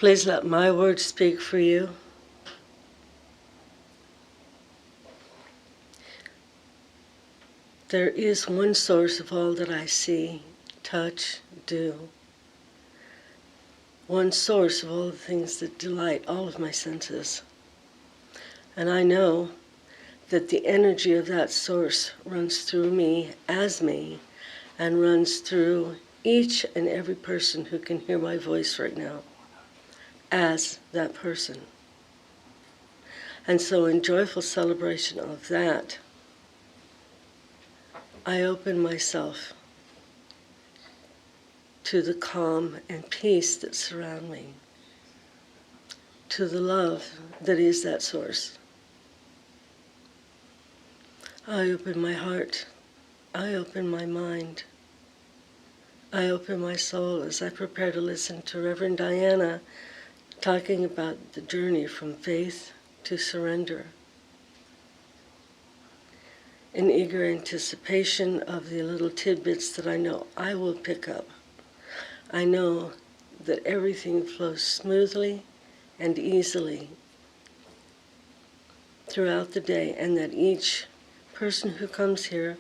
Please let my words speak for you. There is one source of all that I see, touch, do. One source of all the things that delight all of my senses. And I know that the energy of that source runs through me as me and runs through each and every person who can hear my voice right now as that person. And so in joyful celebration of that, I open myself to the calm and peace that surround me, to the love that is that source. I open my heart, I open my mind, I open my soul as I prepare to listen to Reverend Diana talking about the journey from faith to surrender, in eager anticipation of the little tidbits that I know I will pick up. I know that everything flows smoothly and easily throughout the day, and that each person who comes here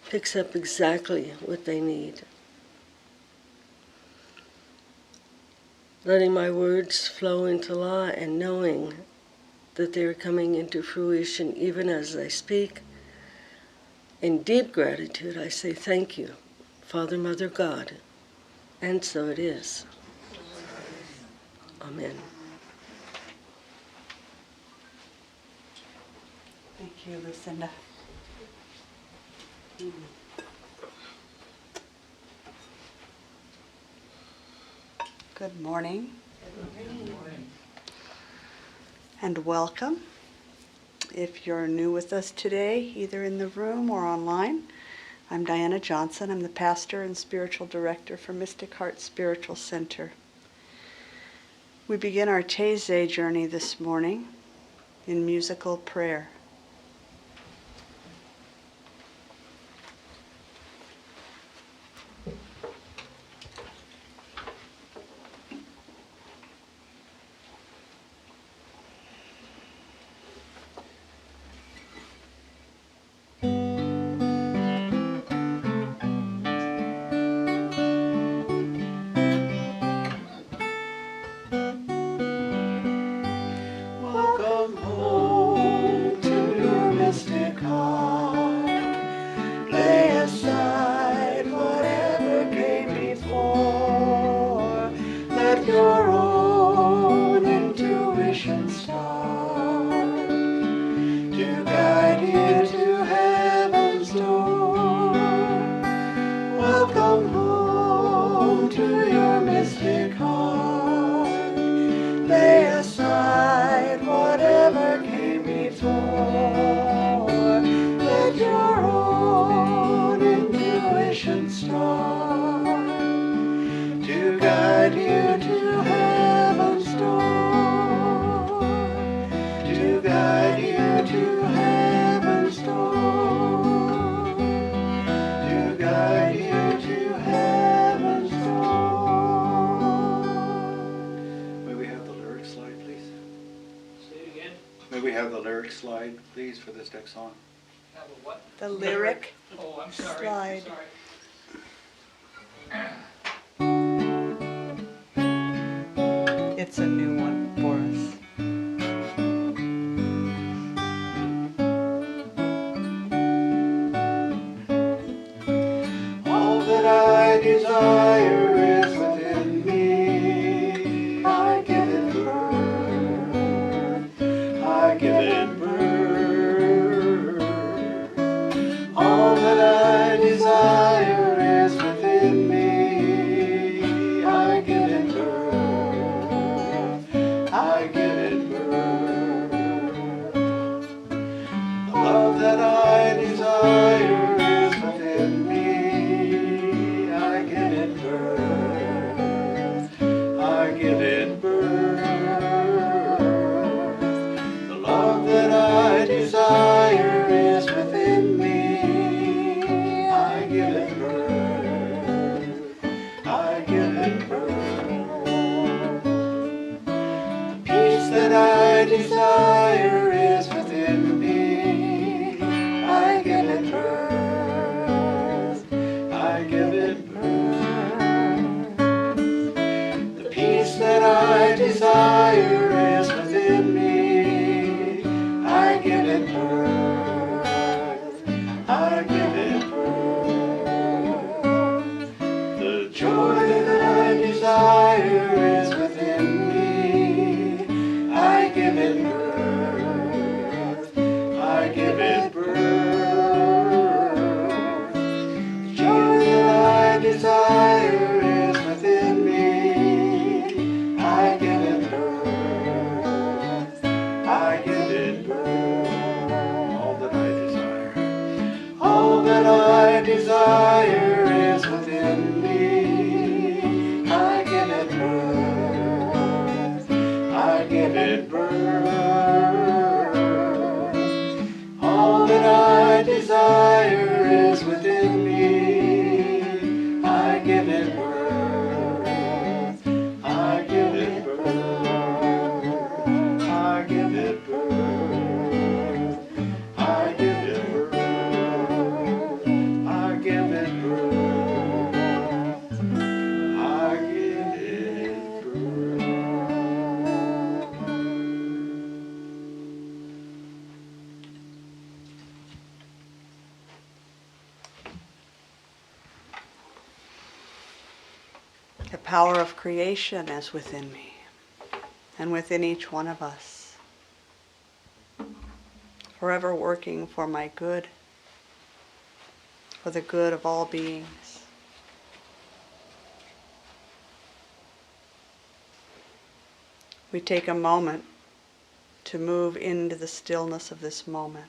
picks up exactly what they need. Letting my words flow into law and knowing that they are coming into fruition even as I speak. In deep gratitude, I say thank you, Father, Mother, God, and so it is. Amen. Thank you, Lucinda. Good morning. Good morning. And welcome. If you're new with us today, either in the room or online, I'm Diana Johnson. I'm the pastor and spiritual director for Mystic Heart Spiritual Center. We begin our Taizé journey this morning in musical prayer. Welcome home to your mystic heart. Lay aside whatever came before. Let your own intuition start to guide you to heaven's door. Welcome home to your mystic heart. Lay aside whatever came before. Let your own intuition start to guide you to heaven's door. To guide you to heaven's door. To guide you to heaven's door. May we have the lyric slide, please? Say it again. May we have the lyric slide, please, for this next song? Have a what? The lyric Oh, I'm sorry. slide. Sorry. It's a new one for us. All that I desire is within me. I give it birth. I give it birth. All that I desire is within me. I give it birth. I desire is within me. I give it birth. I give it birth. The peace that I desire is within me. I give it birth. I give it birth. The joy that I desire is within me. I give it birth. I give it birth. The joy that I desire is within me. I give it birth. I give it birth. All that I desire. All that I desire is within me. I give it birth. I give it birth. All that I desire is within me. I give it birth. I give it birth. I give it birth. I give it birth. I give it birth. I give it birth. The power of creation is within me and within each one of us, forever working for my good, for the good of all beings. We take a moment to move into the stillness of this moment.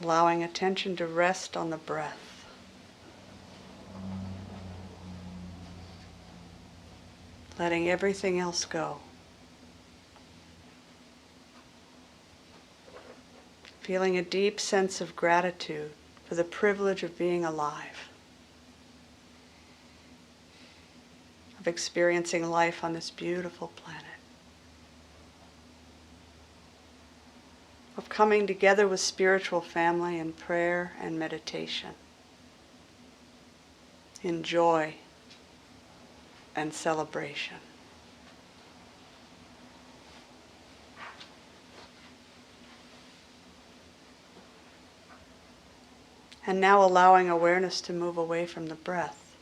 Allowing attention to rest on the breath. Letting everything else go. Feeling a deep sense of gratitude for the privilege of being alive, of experiencing life on this beautiful planet, of coming together with spiritual family in prayer and meditation, in joy and celebration. And now allowing awareness to move away from the breath,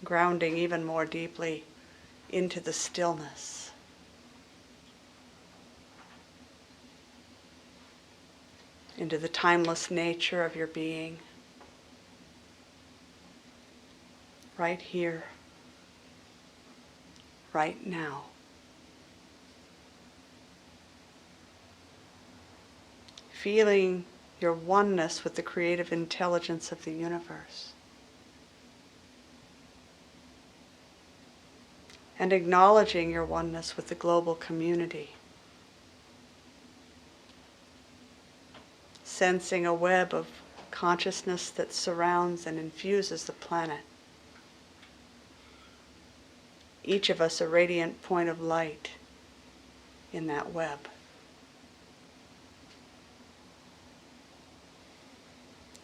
grounding even more deeply into the stillness. Into the timeless nature of your being, right here, right now. Feeling your oneness with the creative intelligence of the universe. And acknowledging your oneness with the global community. Sensing a web of consciousness that surrounds and infuses the planet. Each of us a radiant point of light in that web.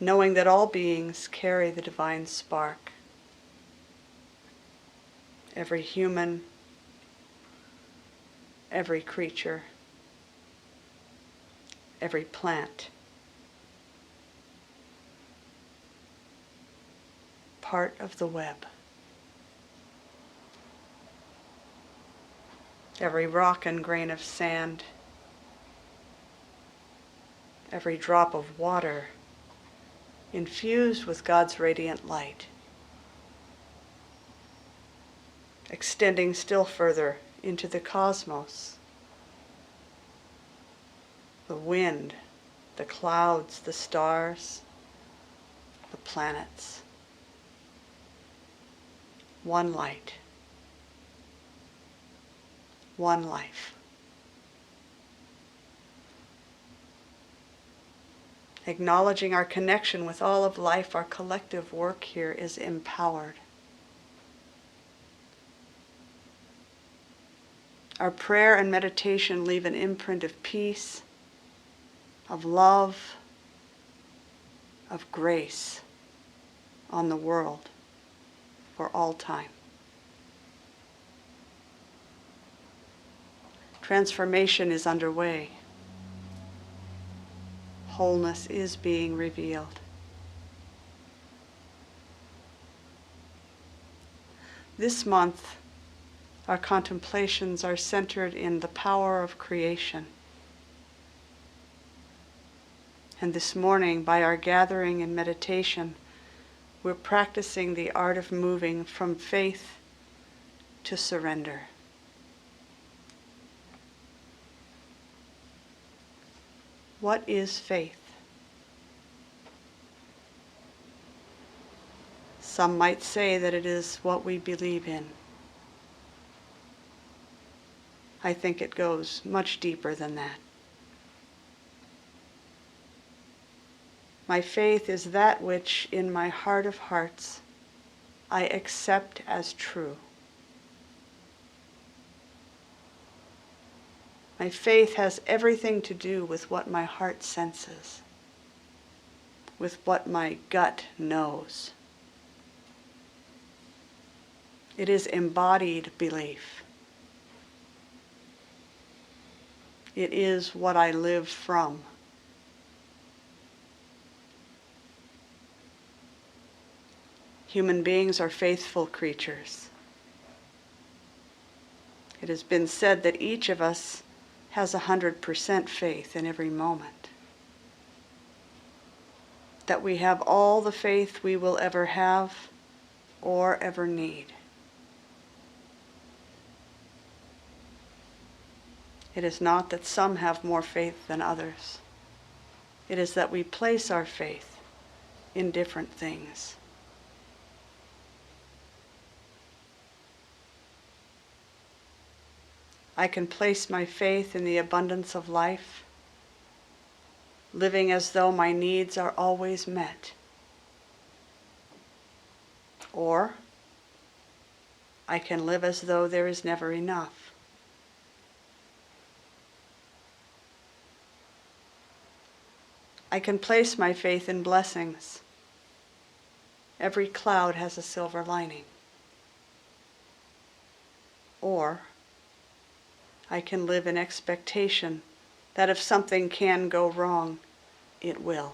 Knowing that all beings carry the divine spark. Every human, every creature, every plant. Part of the web. Every rock and grain of sand, every drop of water infused with God's radiant light, extending still further into the cosmos. The wind, the clouds, the stars, the planets. One light. One life. Acknowledging our connection with all of life, our collective work here is empowered. Our prayer and meditation leave an imprint of peace, of love, of grace on the world for all time. Transformation is underway. Wholeness is being revealed. This month, our contemplations are centered in the power of creation. And this morning, by our gathering and meditation, we're practicing the art of moving from faith to surrender. What is faith? Some might say that it is what we believe in. I think it goes much deeper than that. My faith is that which, in my heart of hearts, I accept as true. My faith has everything to do with what my heart senses, with what my gut knows. It is embodied belief. It is what I live from. Human beings are faithful creatures. It has been said that each of us has 100% faith in every moment. That we have all the faith we will ever have or ever need. It is not that some have more faith than others. It is that we place our faith in different things. I can place my faith in the abundance of life, living as though my needs are always met. Or I can live as though there is never enough. I can place my faith in blessings. Every cloud has a silver lining. Or I can live in expectation that if something can go wrong, it will.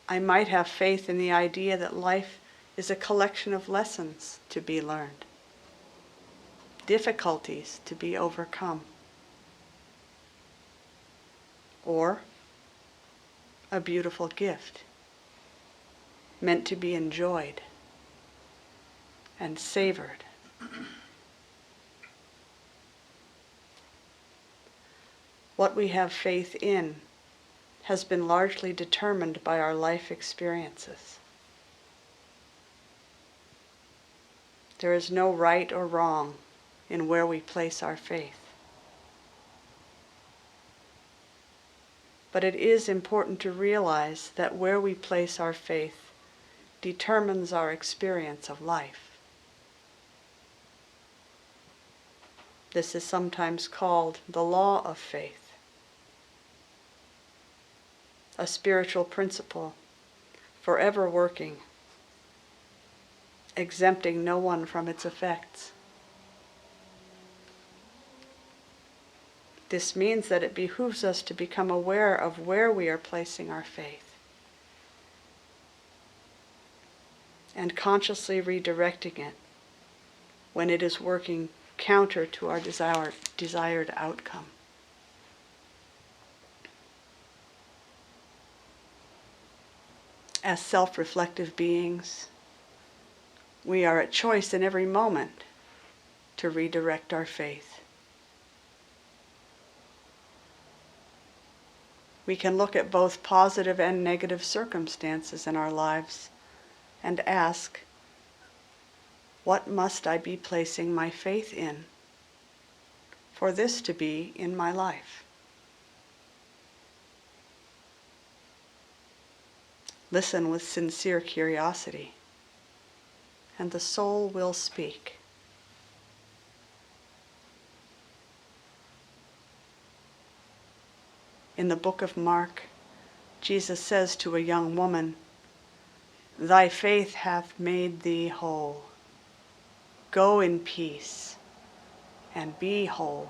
I might have faith in the idea that life is a collection of lessons to be learned, difficulties to be overcome, or a beautiful gift meant to be enjoyed and savored. What we have faith in has been largely determined by our life experiences. There is no right or wrong in where we place our faith. But it is important to realize that where we place our faith determines our experience of life. This is sometimes called the law of faith, a spiritual principle forever working, exempting no one from its effects. This means that it behooves us to become aware of where we are placing our faith and consciously redirecting it when it is working counter to our desired outcome. As self-reflective beings, we are at choice in every moment to redirect our faith. We can look at both positive and negative circumstances in our lives and ask, what must I be placing my faith in for this to be in my life? Listen with sincere curiosity, and the soul will speak. In the book of Mark, Jesus says to a young woman, "Thy faith hath made thee whole. Go in peace and be whole."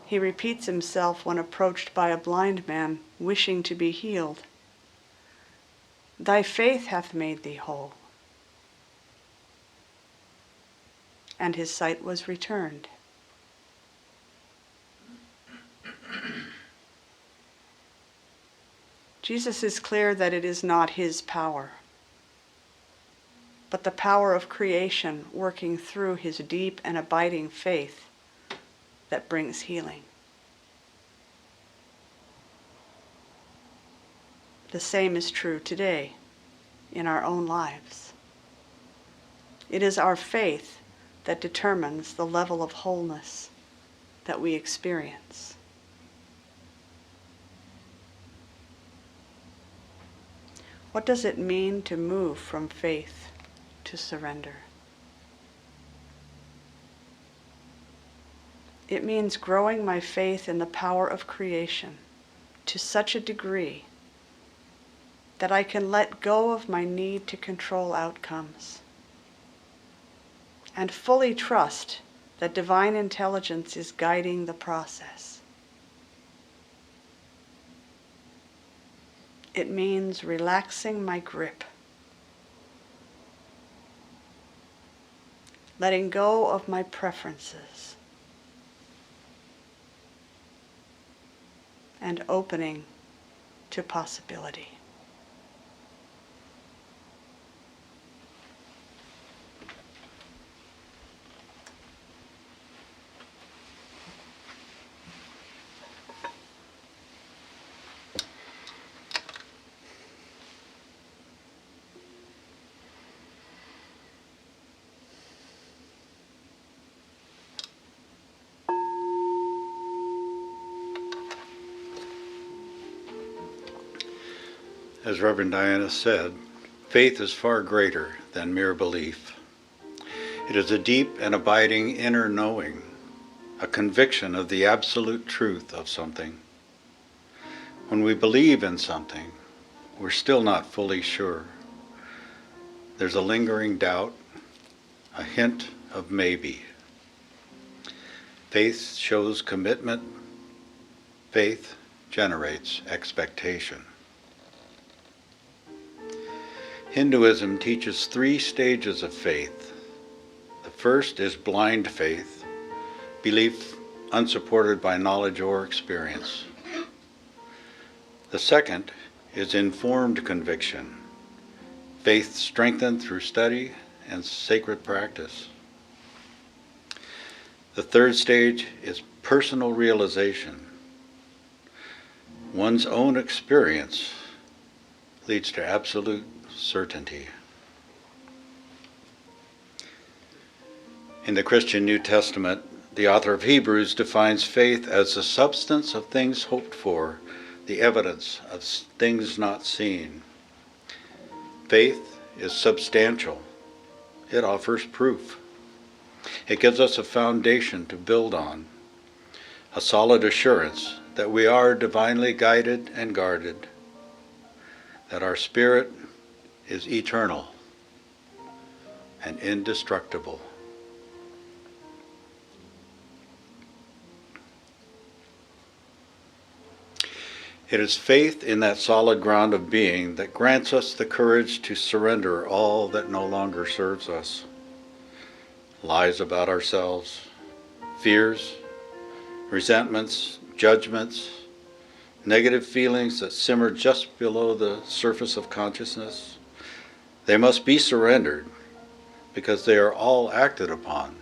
He repeats himself when approached by a blind man wishing to be healed. "Thy faith hath made thee whole." And his sight was returned. Jesus is clear that it is not his power, but the power of creation working through his deep and abiding faith that brings healing. The same is true today in our own lives. It is our faith that determines the level of wholeness that we experience. What does it mean to move from faith to surrender? It means growing my faith in the power of creation to such a degree that I can let go of my need to control outcomes and fully trust that divine intelligence is guiding the process. It means relaxing my grip, letting go of my preferences, and opening to possibility. As Reverend Diana said, faith is far greater than mere belief. It is a deep and abiding inner knowing, a conviction of the absolute truth of something. When we believe in something, we're still not fully sure. There's a lingering doubt, a hint of maybe. Faith shows commitment. Faith generates expectation. Hinduism teaches 3 stages of faith. The first is blind faith, belief unsupported by knowledge or experience. The second is informed conviction, faith strengthened through study and sacred practice. The third stage is personal realization. One's own experience leads to absolute certainty. In the Christian New Testament, the author of Hebrews defines faith as the substance of things hoped for, the evidence of things not seen. Faith is substantial. It offers proof. It gives us a foundation to build on, a solid assurance that we are divinely guided and guarded, that our spirit is eternal and indestructible. It is faith in that solid ground of being that grants us the courage to surrender all that no longer serves us. Lies about ourselves, fears, resentments, judgments, negative feelings that simmer just below the surface of consciousness. They must be surrendered because they are all acted upon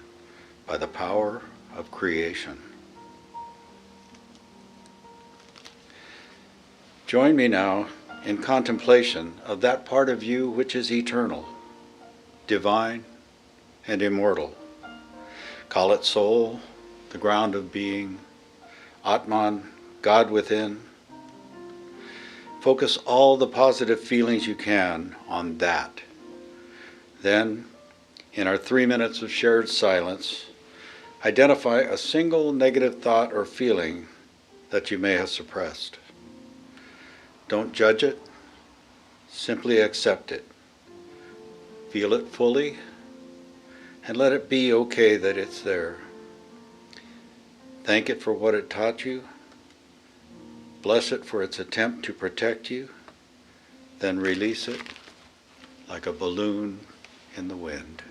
by the power of creation. Join me now in contemplation of that part of you which is eternal, divine, and immortal, Call it soul, the ground of being, Atman, God within. Focus all the positive feelings you can on that. Then, in our 3 minutes of shared silence, identify a single negative thought or feeling that you may have suppressed. Don't judge it, simply accept it. Feel it fully, and let it be okay that it's there. Thank it for what it taught you. Bless it for its attempt to protect you. Then release it like a balloon in the wind.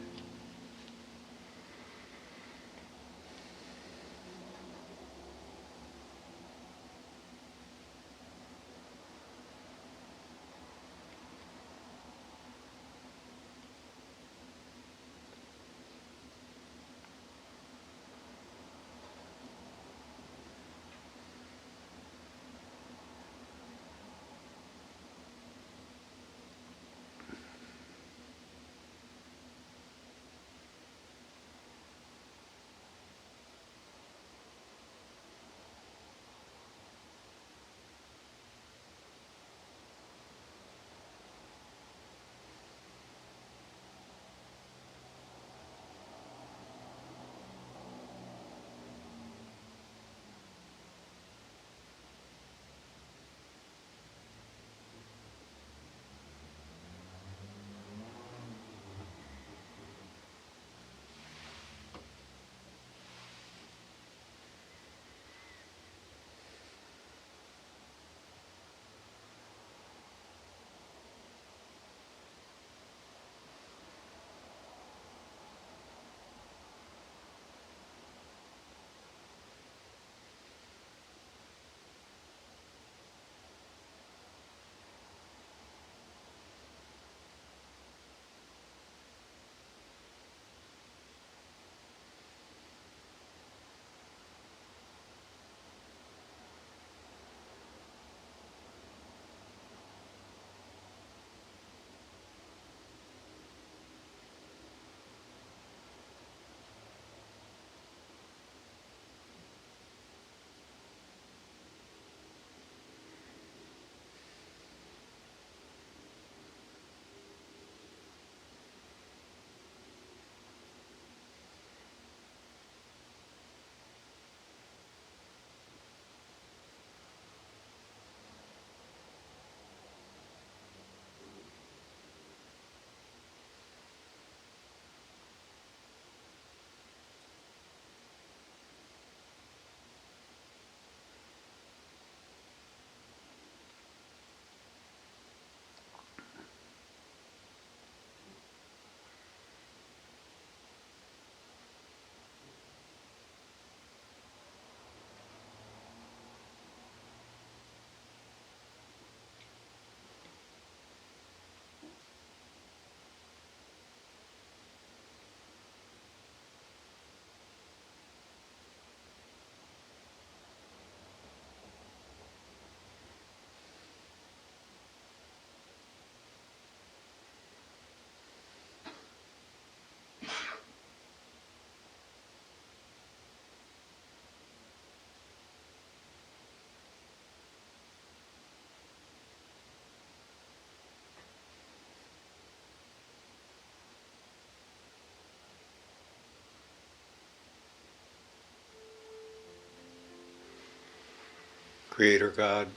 Creator God,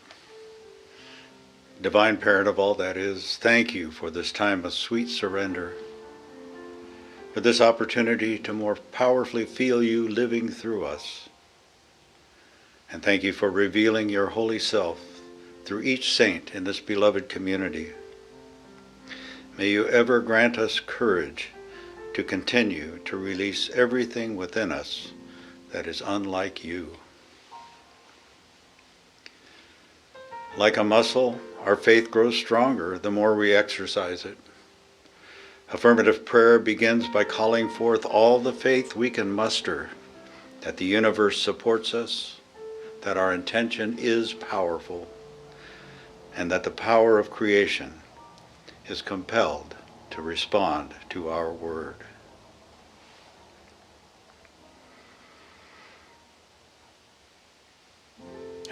Divine Parent of all that is, thank you for this time of sweet surrender, for this opportunity to more powerfully feel you living through us. And thank you for revealing your holy self through each saint in this beloved community. May you ever grant us courage to continue to release everything within us that is unlike you. Like a muscle, our faith grows stronger the more we exercise it. Affirmative prayer begins by calling forth all the faith we can muster that the universe supports us, that our intention is powerful, and that the power of creation is compelled to respond to our word.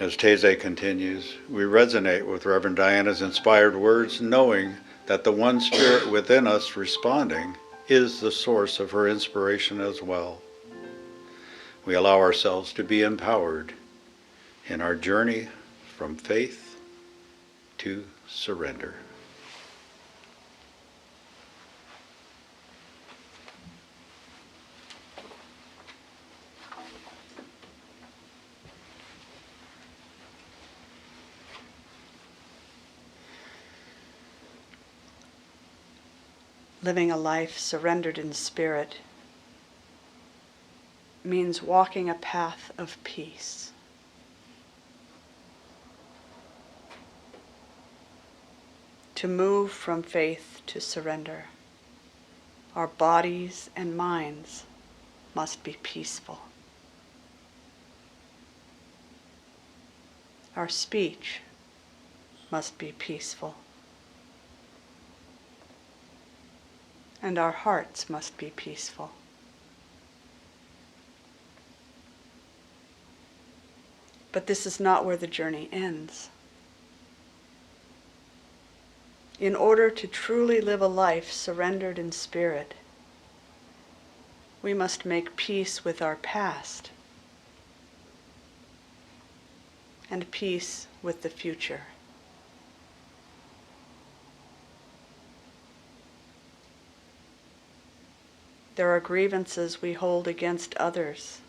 As Taizé continues, we resonate with Reverend Diana's inspired words, knowing that the one spirit within us responding is the source of her inspiration as well. We allow ourselves to be empowered in our journey from faith to surrender. Living a life surrendered in spirit means walking a path of peace. To move from faith to surrender, our bodies and minds must be peaceful. Our speech must be peaceful. And our hearts must be peaceful. But this is not where the journey ends. In order to truly live a life surrendered in spirit, we must make peace with our past and peace with the future. There are grievances we hold against others,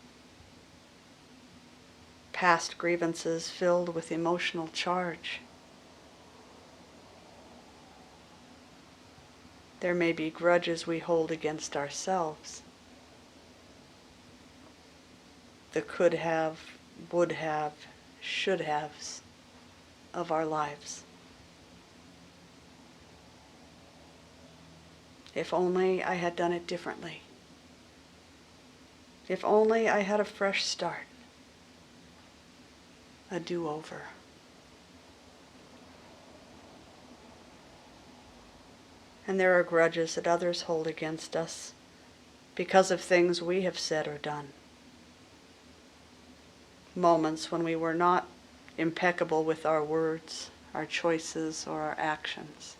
past grievances filled with emotional charge. There may be grudges we hold against ourselves, the could have, would have, should haves of our lives. If only I had done it differently. If only I had a fresh start, a do-over. And there are grudges that others hold against us because of things we have said or done. Moments when we were not impeccable with our words, our choices, or our actions.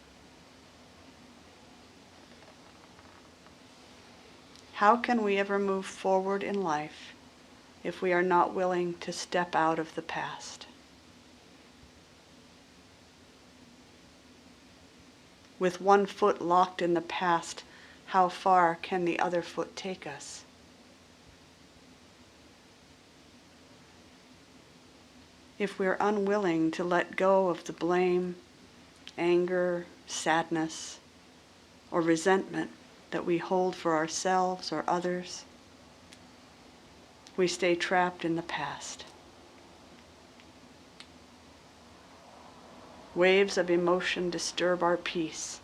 How can we ever move forward in life if we are not willing to step out of the past? With one foot locked in the past, how far can the other foot take us? If we're unwilling to let go of the blame, anger, sadness, or resentment that we hold for ourselves or others, we stay trapped in the past. Waves of emotion disturb our peace,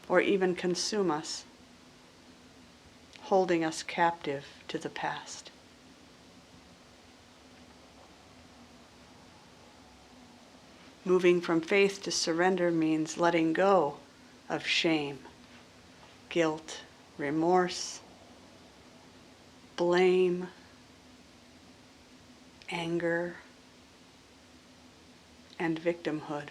or even consume us, holding us captive to the past. Moving from faith to surrender means letting go of shame, guilt, remorse, blame, anger, and victimhood.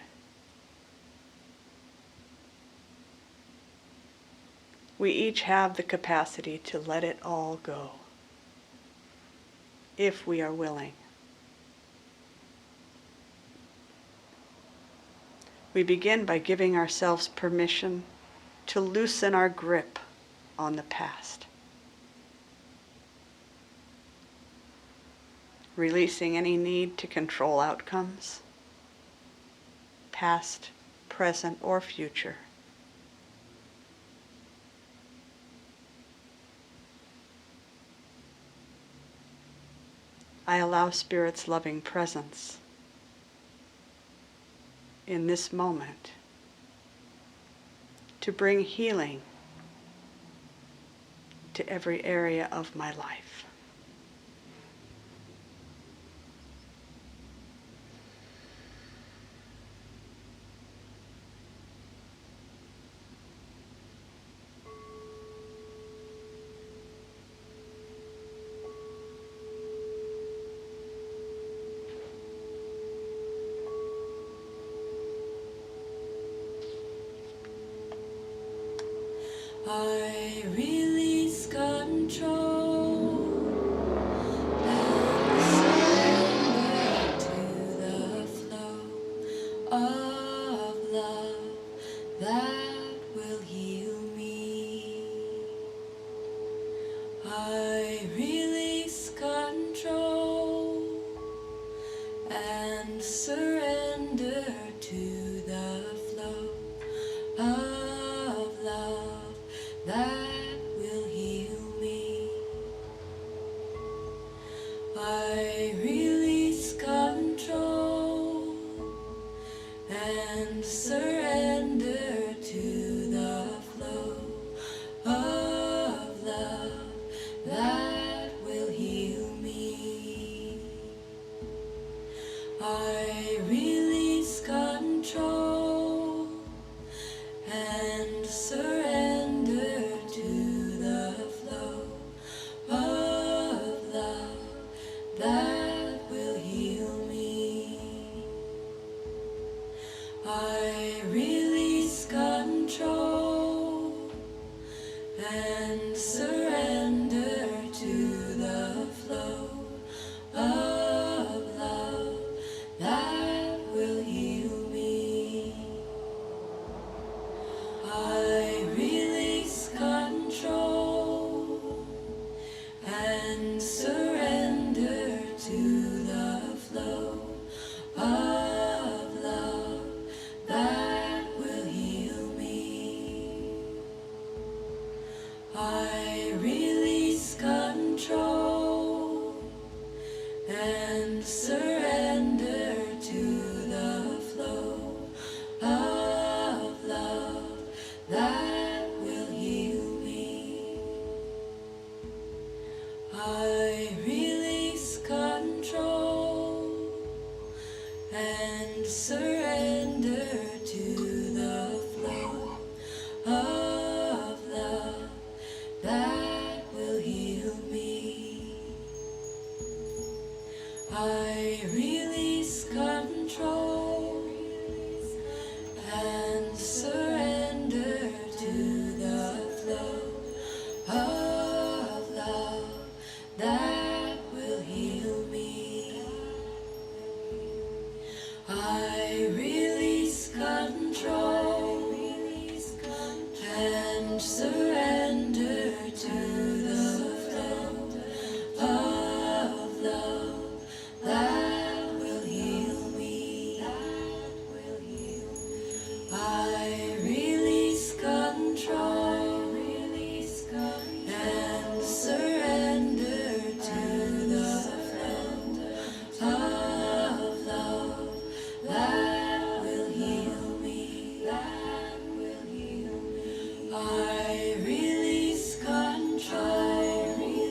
We each have the capacity to let it all go, if we are willing. We begin by giving ourselves permission to loosen our grip on the past, releasing any need to control outcomes, past, present, or future. I allow Spirit's loving presence in this moment to bring healing to every area of my life. I release control and surrender to the flow of love that will heal me. I release control and surrender to the flow of love that will heal me. I release control and surrender to the flow of love that will heal me. I release control and surrender to the flow of love that will heal me. I release control and surrender to the flow of love that will heal me. I release control and surrender to the flow of love that will heal me. I release control and surrender to the flow of love that will heal me. I release control and surrender to the flow of love that will heal me. I release control and surrender to the flow of love that will heal me. I release control and surrender to the flow of love that will heal me. I release control and surrender to the flow of love that will heal me. I release control and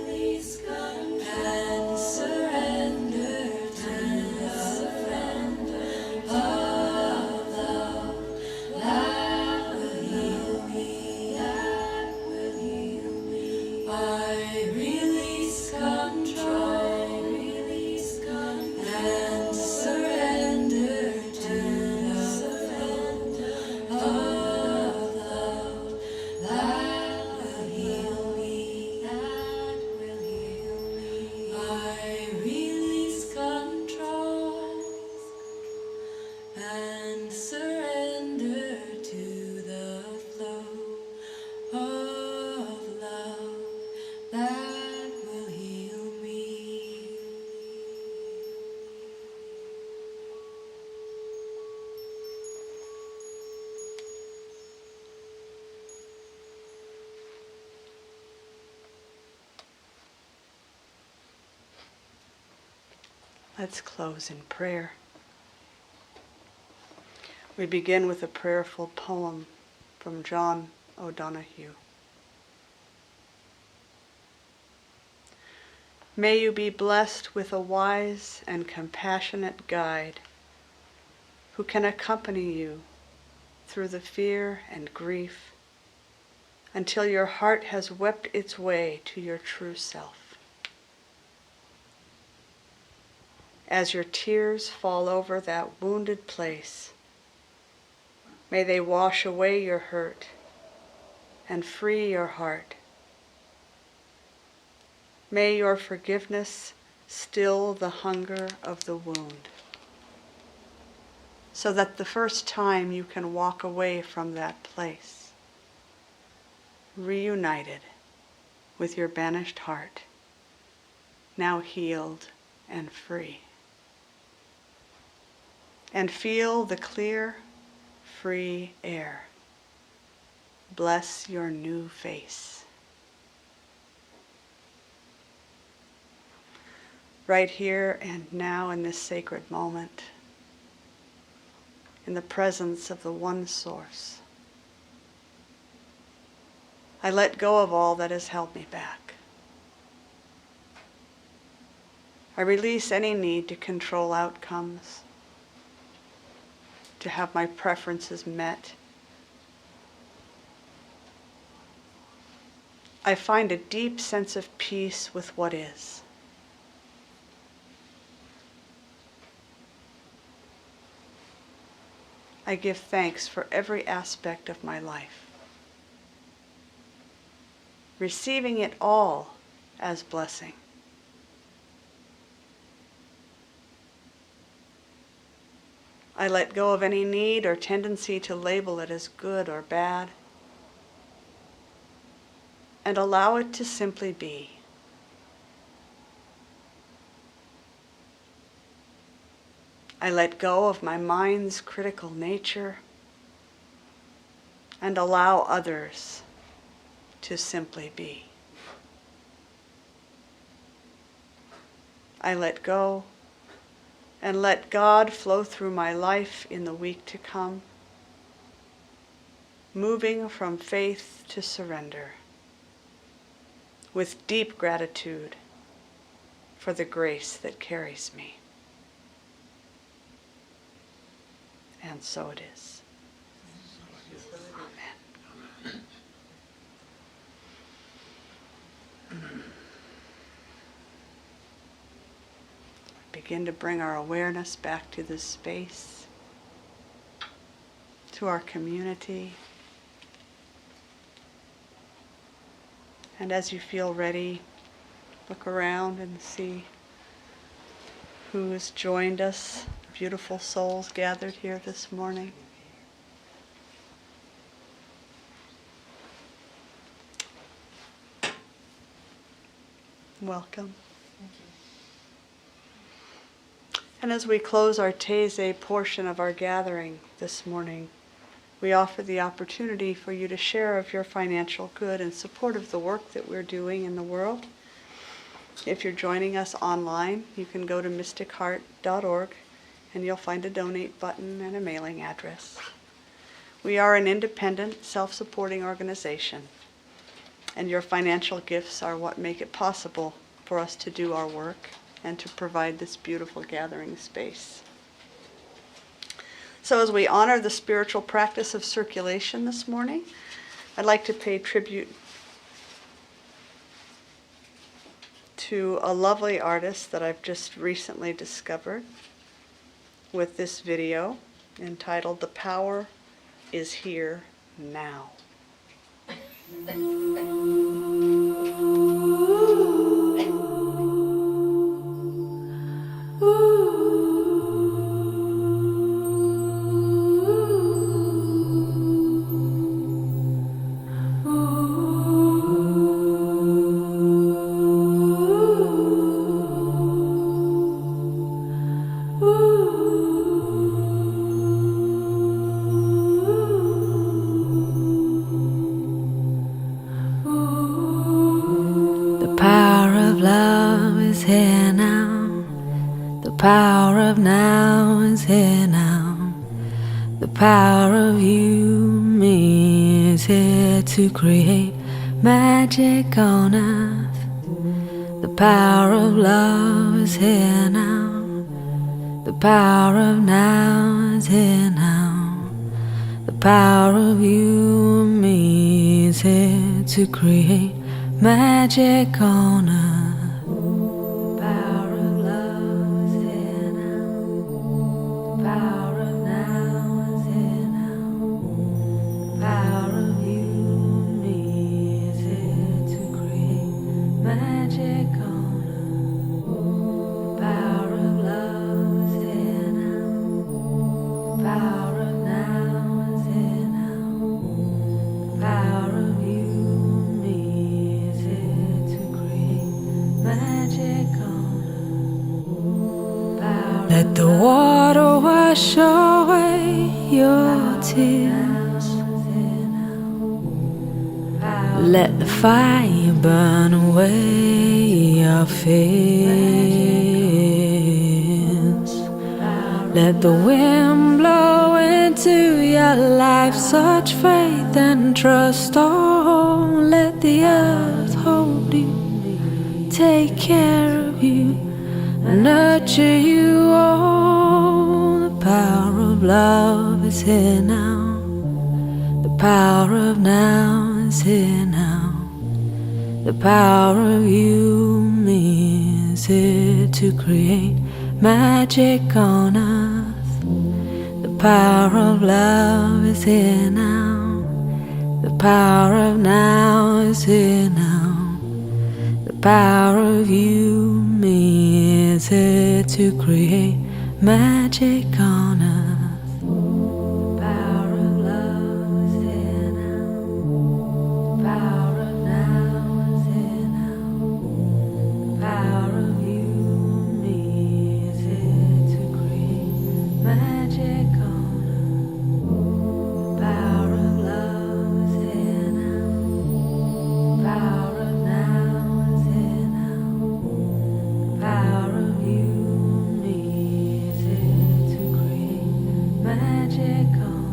surrender to the flow of love that will heal me. I release control and surrender to the flow of love that will heal me. I release control and surrender to the flow of love that will heal me. Let's close in prayer. We begin with a prayerful poem from John O'Donohue. May you be blessed with a wise and compassionate guide who can accompany you through the fear and grief until your heart has wept its way to your true self. As your tears fall over that wounded place, may they wash away your hurt and free your heart. May your forgiveness still the hunger of the wound, so that the first time you can walk away from that place, reunited with your banished heart, now healed and free. And feel the clear, free air bless your new face. Right here and now in this sacred moment, in the presence of the one source, I let go of all that has held me back. I release any need to control outcomes, to have my preferences met. I find a deep sense of peace with what is. I give thanks for every aspect of my life, receiving it all as blessing. I let go of any need or tendency to label it as good or bad, and allow it to simply be. I let go of my mind's critical nature and allow others to simply be. I let go and let God flow through my life in the week to come, moving from faith to surrender, with deep gratitude for the grace that carries me. And so it is. Amen. Begin to bring our awareness back to this space, to our community. And as you feel ready, look around and see who has joined us, beautiful souls gathered here this morning. Welcome. And as we close our Taizé portion of our gathering this morning, we offer the opportunity for you to share of your financial good in support of the work that we're doing in the world. If you're joining us online, you can go to mysticheart.org and you'll find a donate button and a mailing address. We are an independent, self-supporting organization, and your financial gifts are what make it possible for us to do our work and to provide this beautiful gathering space. So as we honor the spiritual practice of circulation this morning, I'd like to pay tribute to a lovely artist that I've just recently discovered with this video entitled "The Power is Here Now." Here now, the power of now is here now. The power of you, me, is here to create magic on earth. The power of love is here now. The power of now is here now. The power of you and me is here to create magic on earth. Power of now is here now. The power of you and me wash away your tears. Let the fire burn away your fears. Let the wind blow into your life such faith and trust. Oh, let the earth hold you, take care of you, nurture you. Oh, the power of love is here now. The power of now is here now. The power of you, me, is here to create magic on earth. The power of love is here now. The power of now is here now. The power of you, me, is here to create magic on earth. The power of love is here now. The power of now is here now. The power of you, me, is here to create magic on earth. The power of love is here now. The power of now is here now. The power of you, me, is here to create magic on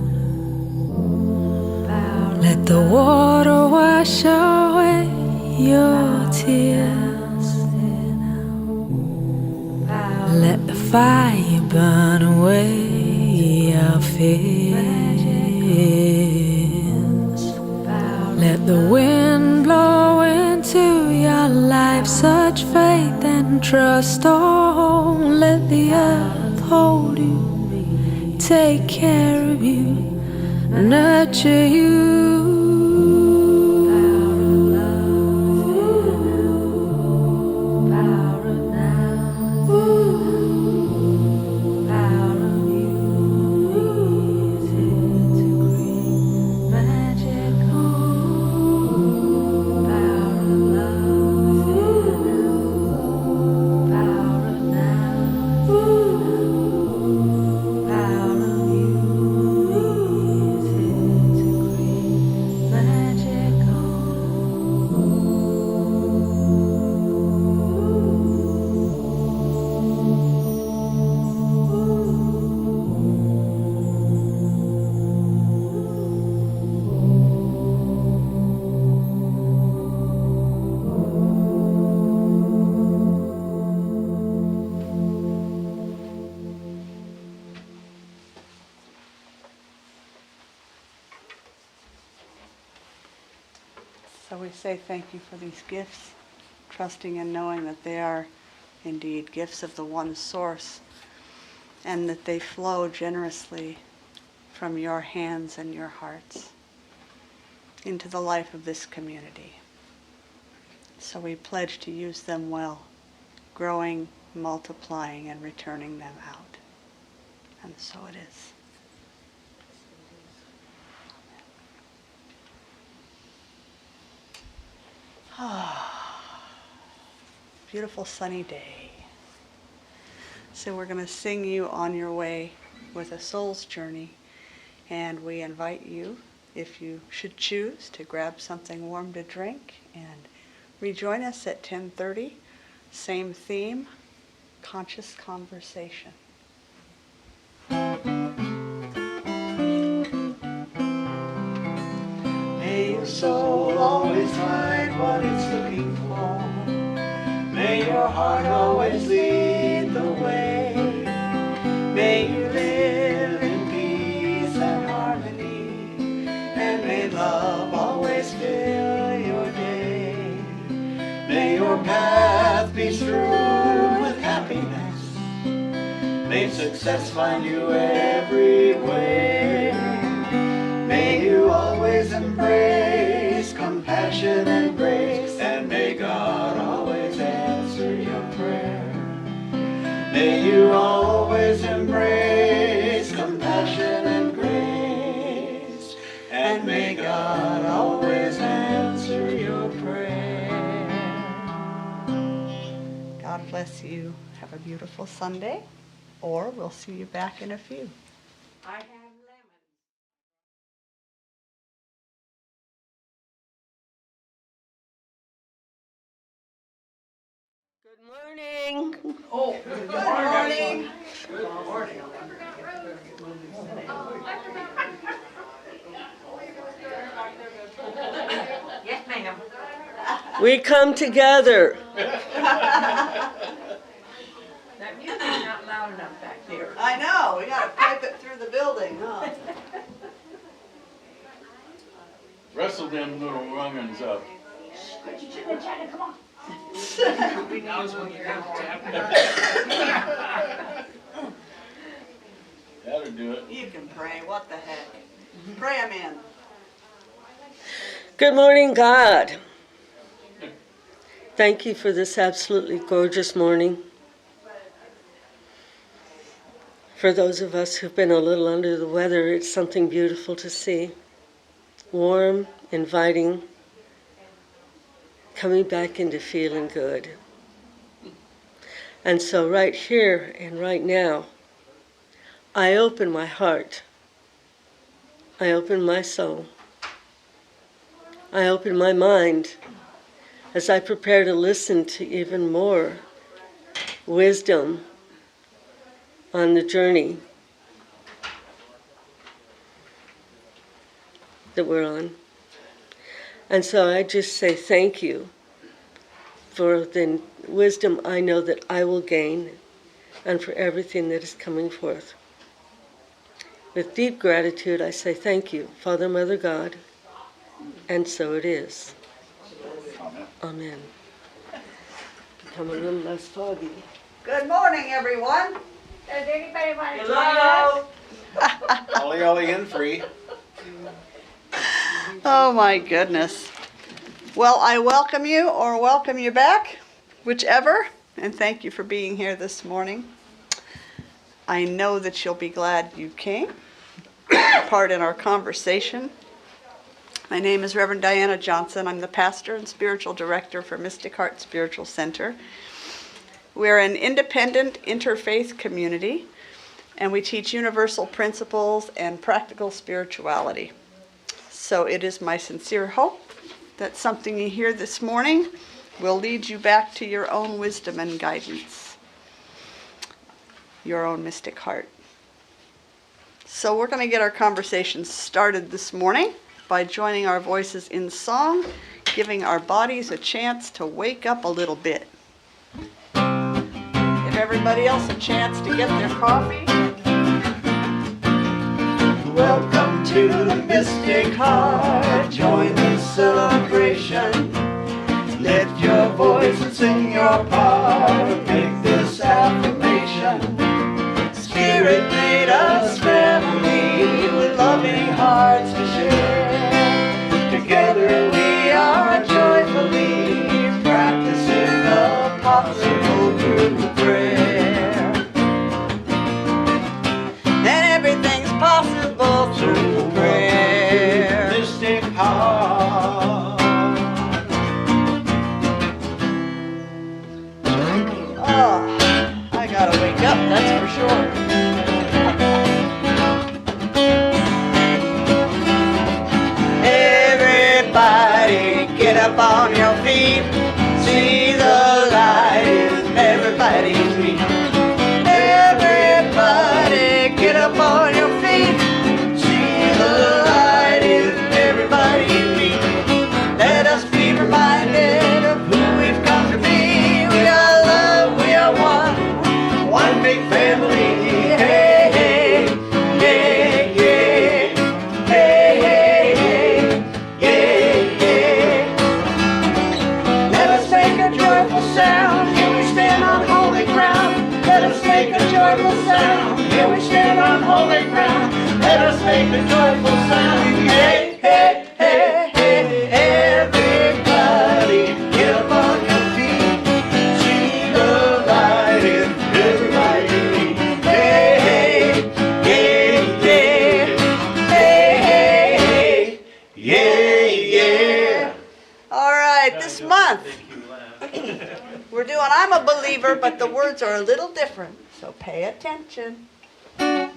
earth. Let the water wash away your tears. Let the fire burn away your fears. Let the wind blow into your life such faith and trust. Oh, let the earth hold you, take care of you, nurture you. So we say thank you for these gifts, trusting and knowing that they are indeed gifts of the one source, and that they flow generously from your hands and your hearts into the life of this community. So we pledge to use them well, growing, multiplying, and returning them out. And so it is. Beautiful sunny day. So we're going to sing you on your way with a soul's journey, and we invite you, if you should choose, to grab something warm to drink and rejoin us at 10:30. Same theme, conscious conversation. May your soul always find what it's looking for. May your heart always lead the way. May you live in peace and harmony. And may love always fill your day. May your path be strewn with happiness. May success find you everywhere. May you always embrace compassion and grace, and may God always answer your prayer. May you always embrace compassion and grace, and may God always answer your prayer. God bless you. Have a beautiful Sunday. or we'll see you back in a few. Good morning. Good morning. Yes, ma'am. We come together. That music's not loud enough back there. I know, we gotta pipe it through the building, huh? Wrestle them little young'uns up. Now's when you have to tap. That'll do it. You can pray, what the heck. Pray 'em in. Good morning, God. Thank you for this absolutely gorgeous morning. For those of us who've been a little under the weather, it's something beautiful to see. Warm, inviting, coming back into feeling good. And so right here and right now, I open my heart. I open my soul. I open my mind as I prepare to listen to even more wisdom on the journey that we're on. And so I just say thank you for the wisdom I know that I will gain and for everything that is coming forth. With deep gratitude, I say thank you, Father, Mother, God, and so it is. Amen. Become a little less foggy. Good morning, everyone. Does anybody want to join Hello. us? Ollie, Ollie, in free. Oh my goodness. Well, I welcome you or welcome you back, whichever, and thank you for being here this morning. I know that you'll be glad you came, part in our conversation. My name is Reverend Diana Johnson. I'm the pastor and spiritual director for Mystic Heart Spiritual Center. We're an independent interfaith community, and we teach universal principles and practical spirituality. So it is my sincere hope that something you hear this morning will lead you back to your own wisdom and guidance, your own mystic heart. So we're going to get our conversation started this morning by joining our voices in song, giving our bodies a chance to wake up a little bit. Give everybody else a chance to get their coffee. Welcome to the Mystic Heart. Join the celebration. Lift your voice and sing your part. Make this affirmation. Spirit made us family with loving hearts to share. Together we are joyfully practicing the possible through prayer. And everything's possible through prayer. Mystic Heart. Oh, I gotta wake up, that's for sure. similar, but the words are a little different, so pay attention. I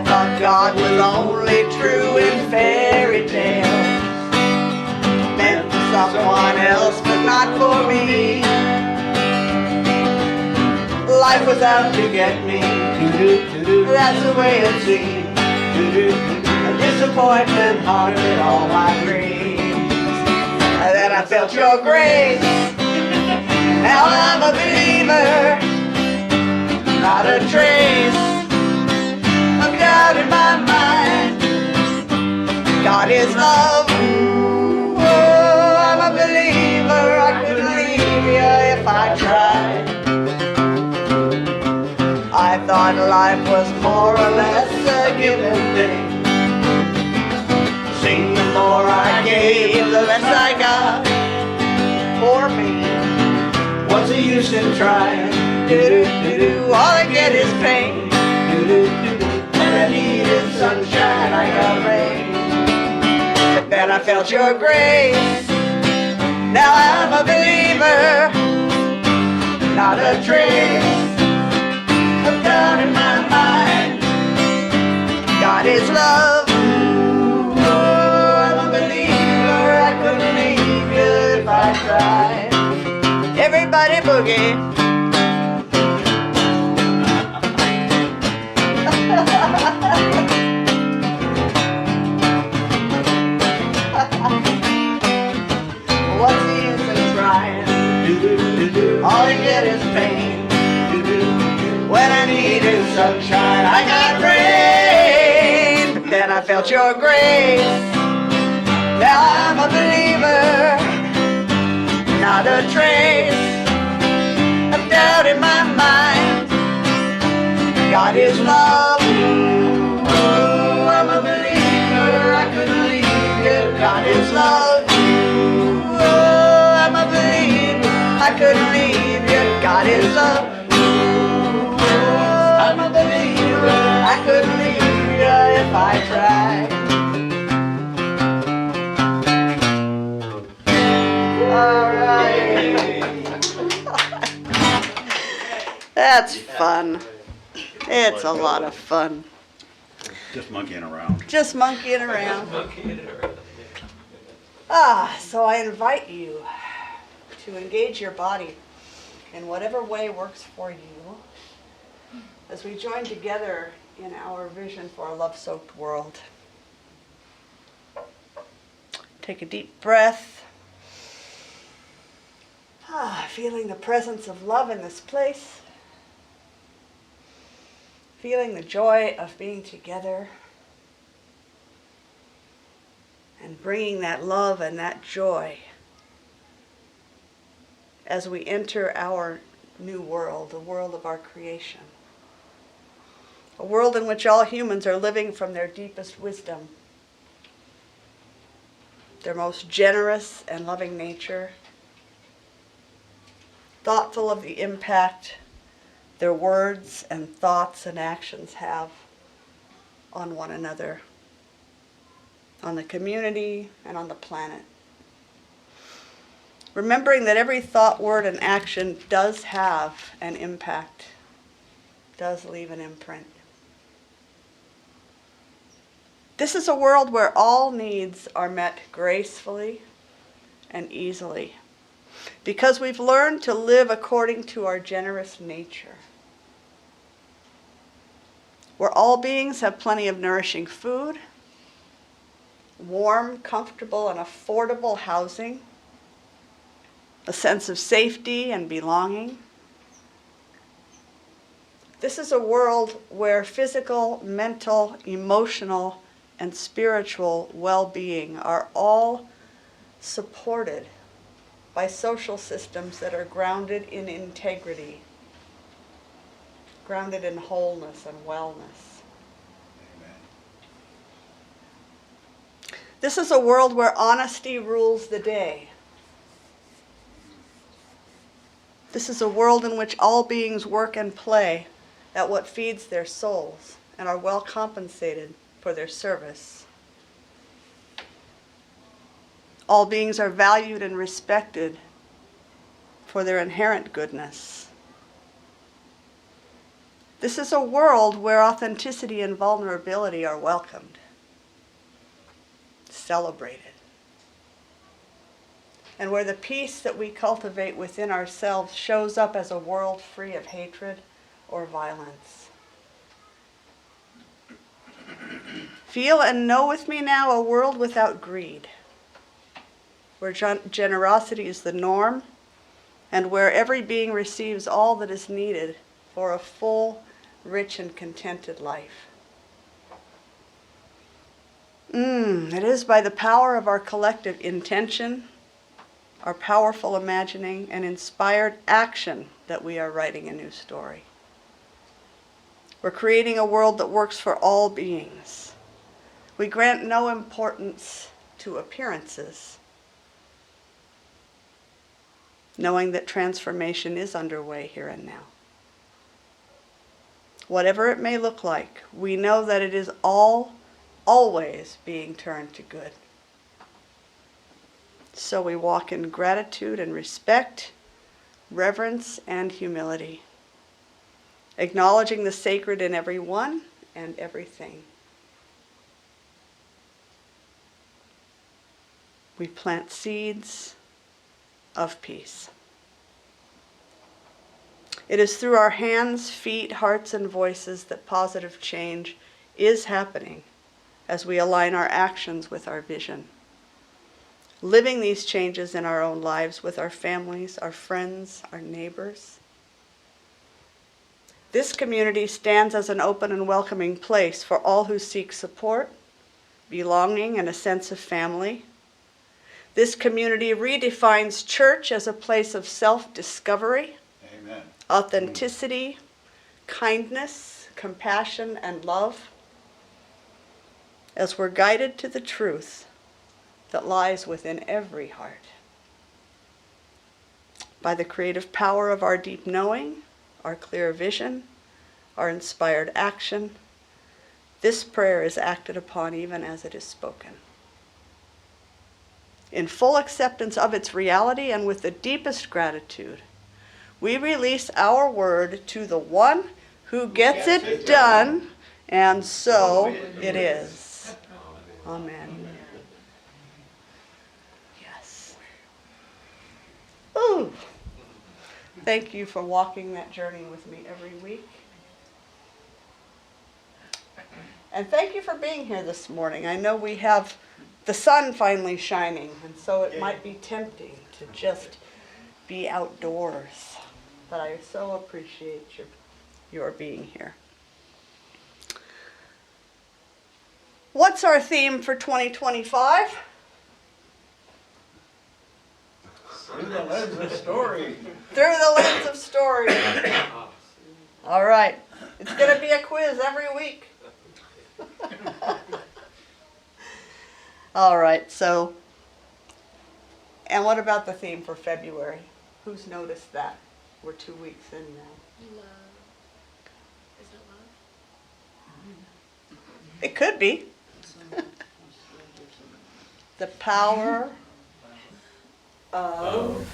thought God was only true in fairy tales, meant for someone else, but not for me. Life was out to get me, that's the way it seemed. A disappointment haunted all my dreams. And then I felt your grace, now I'm a believer. Not a trace of doubt in my mind. God is love. Oh, I'm a believer. I couldn't leave you if I tried. I thought life was more or less a given thing. Seemed the more I gave, the less I got. Poor me. What's the use in trying? All I get is pain. When I needed sunshine, I got rain. But then I felt your grace. Now I'm a believer. Not a trace of doubt in my mind. God is love. Oh, I'm a believer. I couldn't leave you if I tried. Everybody boogie. What's the use in trying? All you get is pain. When I needed sunshine, I got rain. But then I felt your grace. Now I'm a believer. Not a trace of doubt in my mind. God is love. Oh, I'm a believer. I couldn't leave you. God is love. Oh, I'm a believer. I couldn't leave you. God is love. Oh, I'm a believer. I couldn't leave you if I tried. All right. That's fun. It's a lot of fun. Just monkeying around. Just monkeying around. So I invite you to engage your body in whatever way works for you as we join together in our vision for a love-soaked world. Take a deep breath. Feeling the presence of love in this place. Feeling the joy of being together. And bringing that love and that joy as we enter our new world, the world of our creation. A world in which all humans are living from their deepest wisdom, their most generous and loving nature, thoughtful of the impact their words and thoughts and actions have on one another, on the community, and on the planet. Remembering that every thought, word, and action does have an impact, does leave an imprint. This is a world where all needs are met gracefully and easily, because we've learned to live according to our generous nature, where all beings have plenty of nourishing food, warm, comfortable, and affordable housing, a sense of safety and belonging. This is a world where physical, mental, emotional, and spiritual well-being are all supported by social systems that are grounded in integrity, grounded in wholeness and wellness. This is a world where honesty rules the day. This is a world in which all beings work and play at what feeds their souls and are well compensated for their service. All beings are valued and respected for their inherent goodness. This is a world where authenticity and vulnerability are welcomed, celebrated, and where the peace that we cultivate within ourselves shows up as a world free of hatred or violence. Feel and know with me now a world without greed, where generosity is the norm, and where every being receives all that is needed for a full, rich, and contented life. It is by the power of our collective intention, our powerful imagining, and inspired action that we are writing a new story. We're creating a world that works for all beings. We grant no importance to appearances, knowing that transformation is underway here and now. Whatever it may look like, we know that it is always being turned to good. So we walk in gratitude and respect, reverence and humility, acknowledging the sacred in everyone and everything. We plant seeds of peace. It is through our hands, feet, hearts, and voices that positive change is happening as we align our actions with our vision. Living these changes in our own lives with our families, our friends, our neighbors. This community stands as an open and welcoming place for all who seek support, belonging, and a sense of family. This community redefines church as a place of self-discovery, Amen. authenticity, kindness, compassion, and love, as we're guided to the truth that lies within every heart. By the creative power of our deep knowing, our clear vision, our inspired action, this prayer is acted upon even as it is spoken. In full acceptance of its reality and with the deepest gratitude, we release our word to the one who gets it done, and so it is. Amen. Yes. Ooh. Thank you for walking that journey with me every week. And thank you for being here this morning. I know we have the sun finally shining, and so it might be tempting to just be outdoors. But I so appreciate your being here. What's our theme for 2025? Through the lens of story. Through the lens of story. All right. It's going to be a quiz every week. All right, so, and what about the theme for February? Who's noticed that? We're 2 weeks in now. Love. Is it love? It could be. The power of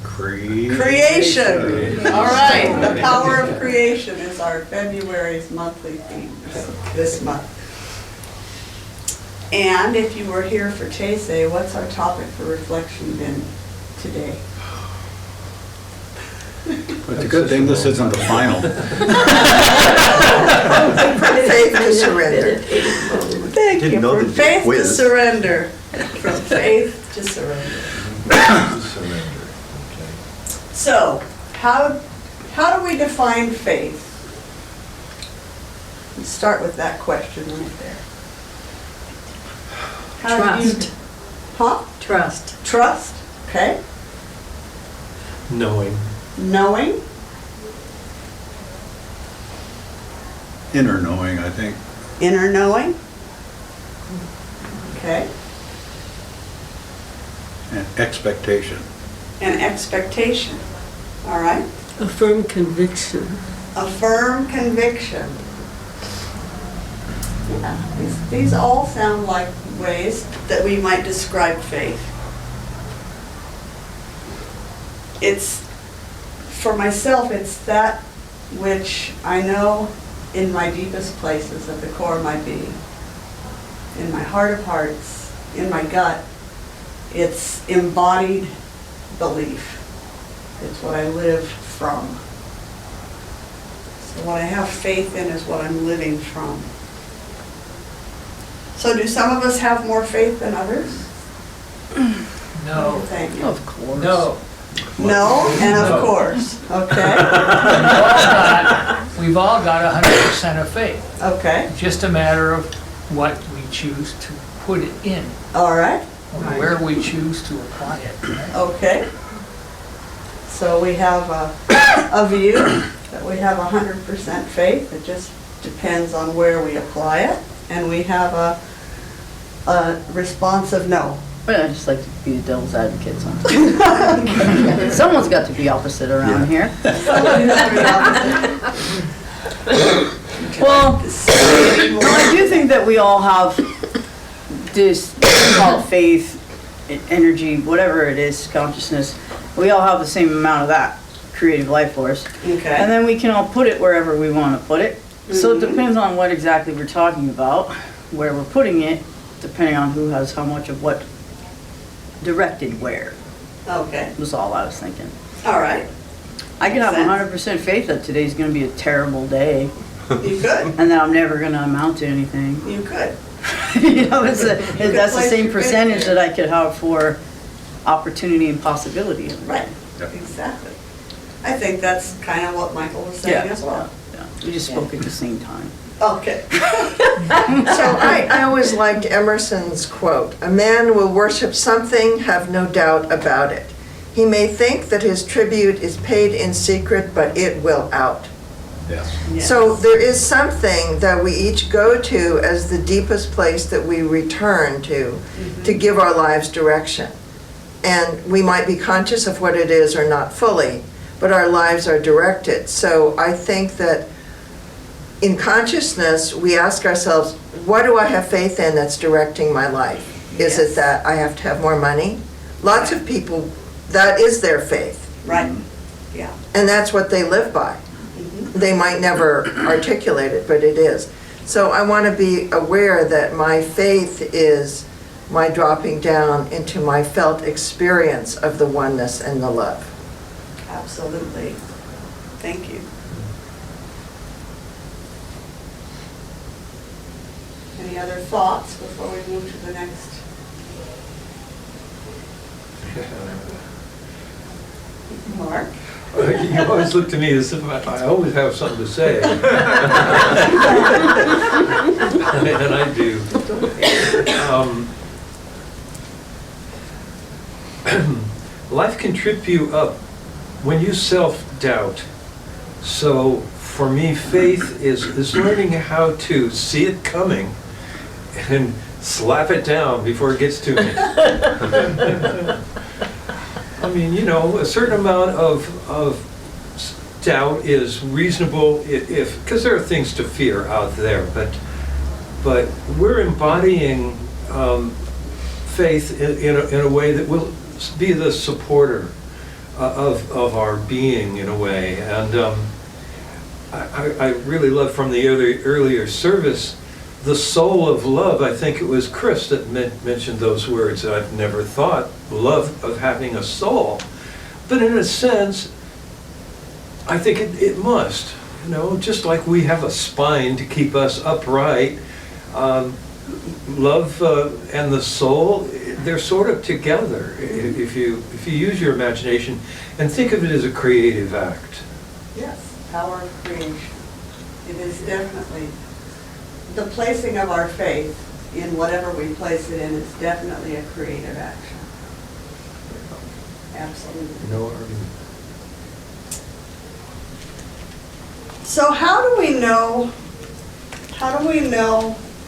creation. All right, the power of creation is our February's monthly theme this month. And if you were here for Taysay, what's our topic for reflection been today? It's a good thing this isn't the final. From faith to surrender. Thank you. From faith to surrender. From faith to surrender. So, how do we define faith? Let's start with that question right there. Trust. Huh? Trust. Trust, okay. Knowing. Knowing, Inner knowing, I think. inner knowing, okay. And expectation. And expectation, all right. A firm conviction. A firm conviction. Yeah, these all sound like ways that we might describe faith. It's, for myself, it's that which I know in my deepest places, at the core of my being, in my heart of hearts, in my gut. It's embodied belief. It's what I live from. So what I have faith in is what I'm living from. So do some of us have more faith than others? No. Thank you. Of course. No. No, and of No. course, okay, We've all got 100% of faith. okay, Just a matter of what we choose to put it in, all right, or where we choose to apply it. Right? okay. So we have a view that we have 100% faith. It just depends on where we apply it. And we have a response of no. Well, I just like to be the devil's advocate sometimes. Someone's got to be opposite around here. Well, no, I do think that we all have this, call it faith, energy, whatever it is, consciousness. We all have the same amount of that creative life force. And Okay, then we can all put it wherever we want to put it. So it depends on what exactly we're talking about, where we're putting it, depending on who has how much of what directed where, okay, was all I was thinking. all right. I could have Makes 100% faith that today's gonna be a terrible day, You could, and that I'm never gonna amount to anything. you could. You know, that's the place same your faith percentage there. that I could have for opportunity and possibility. Right, exactly. I think that's kind of what Michael was saying as well. Yeah. We just spoke at the same time. Okay. So I always liked Emerson's quote, "A man will worship something, have no doubt about it. He may think that his tribute is paid in secret, but it will out." Yes. So there is something that we each go to as the deepest place that we return to give our lives direction. And we might be conscious of what it is or not fully, but our lives are directed. So I think that in consciousness, we ask ourselves, what do I have faith in that's directing my life? Is it that I have to have more money? Lots of people, that is their faith. Right, yeah. And that's what they live by. They might never articulate it, but it is. So I want to be aware that my faith is my dropping down into my felt experience of the oneness and the love. Absolutely. Thank you. Any other thoughts before we move to the next? Mark? You always look to me as if I always have something to say. And I do. Life can trip you up when you self-doubt. So for me, faith is learning how to see it coming and slap it down before it gets to me. I mean, you know, a certain amount of doubt is reasonable if because there are things to fear out there, but we're embodying faith in a way that will be the supporter of our being in a way. And I really love from the earlier service the soul of love. I think it was Chris that mentioned those words. I've never thought love of having a soul, but in a sense I think it must, you know, just like we have a spine to keep us upright. Love and the soul, they're sort of together if you use your imagination and think of it as a creative act. Yes, power of creation. It is definitely, the placing of our faith in whatever we place it in is definitely a creative action. Absolutely. No argument. So how do we know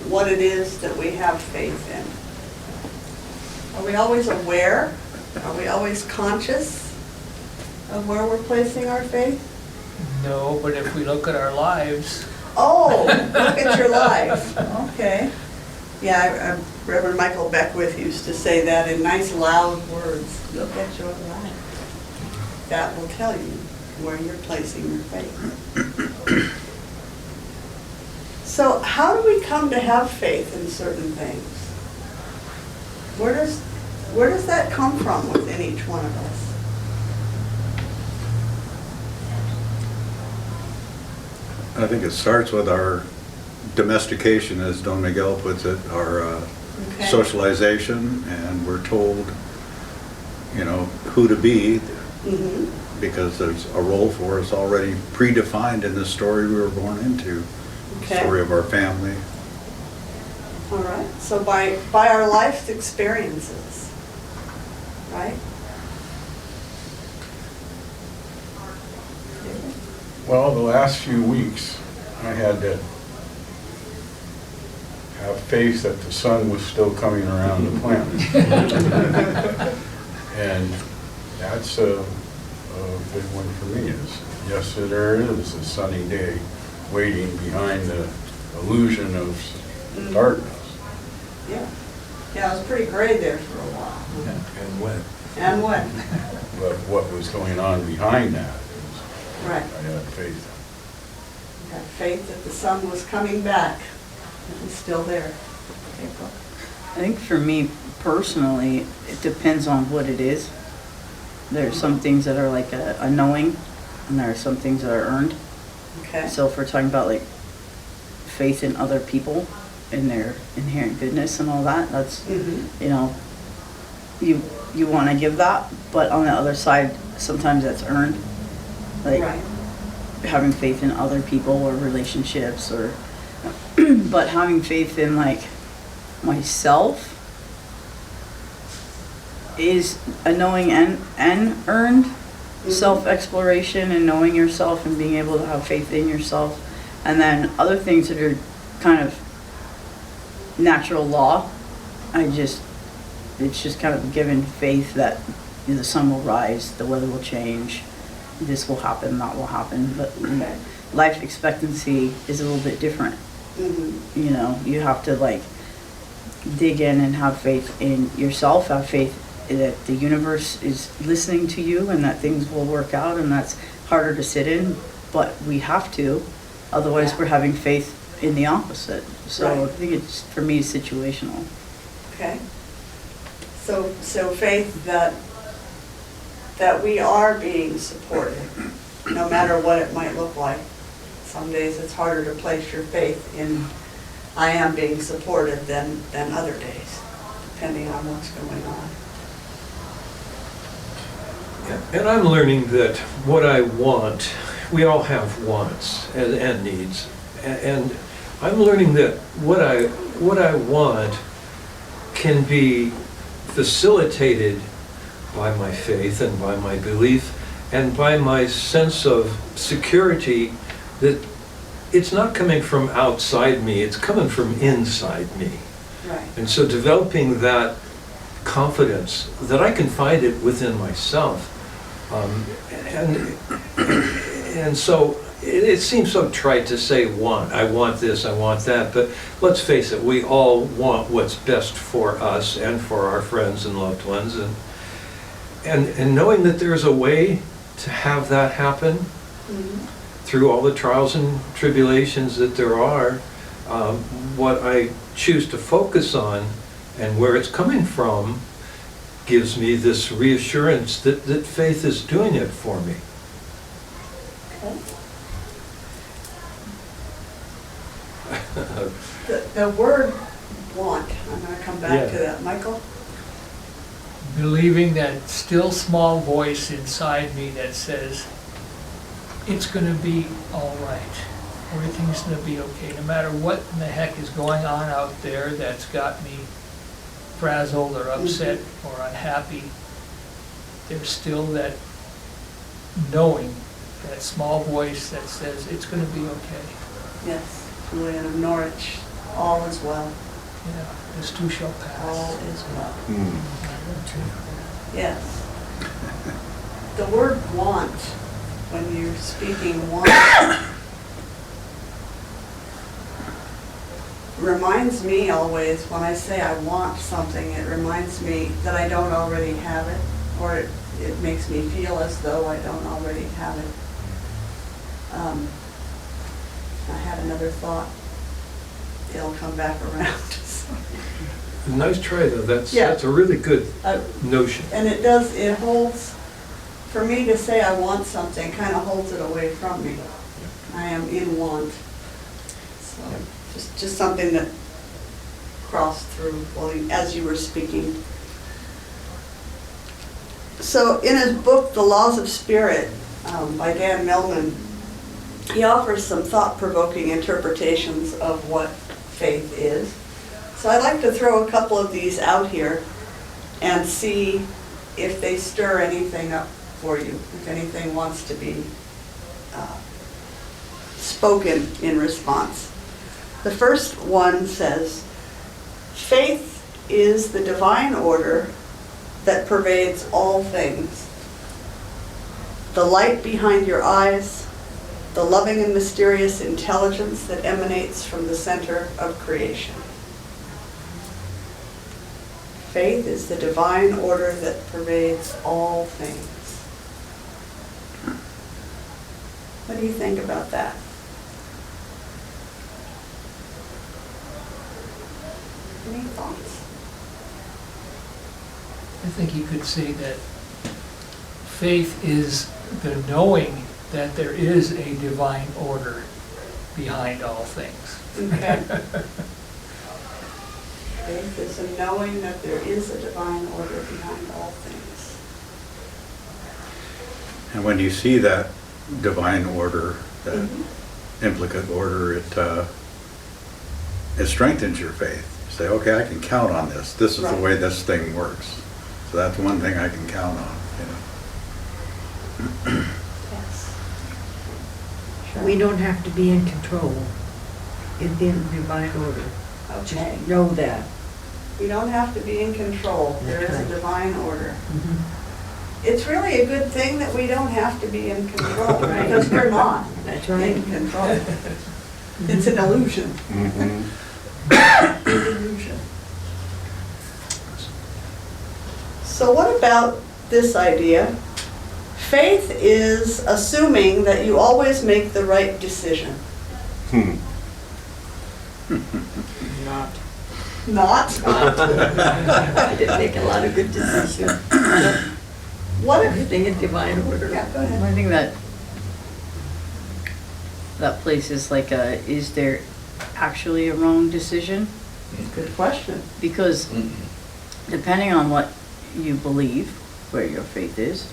what it is that we have faith in? Are we always aware? Are we always conscious of where we're placing our faith? No, but if we look at our lives, Oh, look at your life. Okay. Yeah, Reverend Michael Beckwith used to say that in nice loud words. Look at your life. That will tell you where you're placing your faith. So how do we come to have faith in certain things? Where does that come from within each one of us? I think it starts with our domestication, as Don Miguel puts it, our Okay. socialization, and we're told, who to be, Mhm. because there's a role for us already predefined in the story we were born into, Okay. story of our family. All right, so by our life's experiences, right? Well, the last few weeks, I had to have faith that the sun was still coming around the planet. And that's a big one for me. Yes, there is a sunny day waiting behind the illusion of darkness. Yeah. Yeah, it was pretty gray there for a while. And when? And what? But what was going on behind that, Right. I had faith. We had faith that the sun was coming back. It was still there. April? I think for me personally, it depends on what it is. There are some things that are like a knowing, and there are some things that are earned. Okay. So if we're talking about like faith in other people and their inherent goodness and all that, that's, Mhm. you want to give that, but on the other side, sometimes that's earned. Like Right. having faith in other people or relationships, or but having faith in like myself is a knowing and earned. Self-exploration and knowing yourself and being able to have faith in yourself, and then other things that are kind of natural law. It's just kind of given faith that the sun will rise, the weather will change, this will happen, that will happen. But life expectancy is a little bit different. Mhm. You have to like dig in and have faith in yourself, have faith that the universe is listening to you and that things will work out, and that's harder to sit in, but we have to. Otherwise, Yeah. we're having faith in the opposite. So Right. I think it's, for me, situational. Okay. So faith that we are being supported, no matter what it might look like. Some days it's harder to place your faith in I am being supported than other days, depending on what's going on. And I'm learning that what I want, we all have wants and needs, and I'm learning that what I want can be facilitated by my faith and by my belief and by my sense of security that it's not coming from outside me, it's coming from inside me. Right. And so developing that confidence that I can find it within myself. And so it seems so trite to say want. I want this, I want that, but let's face it, we all want what's best for us and for our friends and loved ones. And knowing that there's a way to have that happen through all the trials and tribulations that there are, what I choose to focus on and where it's coming from gives me this reassurance that faith is doing it for me. The word want, I'm going to come back to that. Michael? Believing that still small voice inside me that says, it's gonna be all right. Everything's gonna be okay, no matter what in the heck is going on out there that's got me frazzled or upset or unhappy. There's still that knowing, that small voice that says, it's gonna be okay. Yes. Julian of Norwich, all is well. Yeah, this too shall pass. All is well. Yes. The word want, when you're speaking want, reminds me always, when I say I want something, it reminds me that I don't already have it, or it makes me feel as though I don't already have it. I had another thought. It'll come back around. Nice try, though. That's Yeah. a really good Uh, notion. And it holds, for me to say I want something, kind of holds it away from me. I am in want. So, just something that crossed through as you were speaking. So in his book, The Laws of Spirit, by Dan Millman, he offers some thought-provoking interpretations of what faith is. So I'd like to throw a couple of these out here and see if they stir anything up for you, if anything wants to be spoken in response. The first one says, faith is the divine order that pervades all things. The light behind your eyes, the loving and mysterious intelligence that emanates from the center of creation. Faith is the divine order that pervades all things. What do you think about that? Any thoughts? I think you could say that faith is the knowing that there is a divine order behind all things. Okay. Faith is a knowing that there is a divine order behind all things. And when you see that divine order, that implicate order, it strengthens your faith. You say, okay, I can count on this. This is the way this thing works. So that's one thing I can count on, you know. Yes. We don't have to be in control in the divine order. Okay. Just know that. We don't have to be in control. There is a That's right. divine order. Mhm. It's really a good thing that we don't have to be in control Right. because we're not That's right. in control. It's an illusion. Mhm. Illusion. So what about this idea? Faith is assuming that you always make the right decision. Not. Not? I didn't make a lot of good decisions. What if, Everything in divine order. yeah, go ahead. I think that place is like is there actually a wrong decision? Good question. Because depending on what you believe, where your faith is,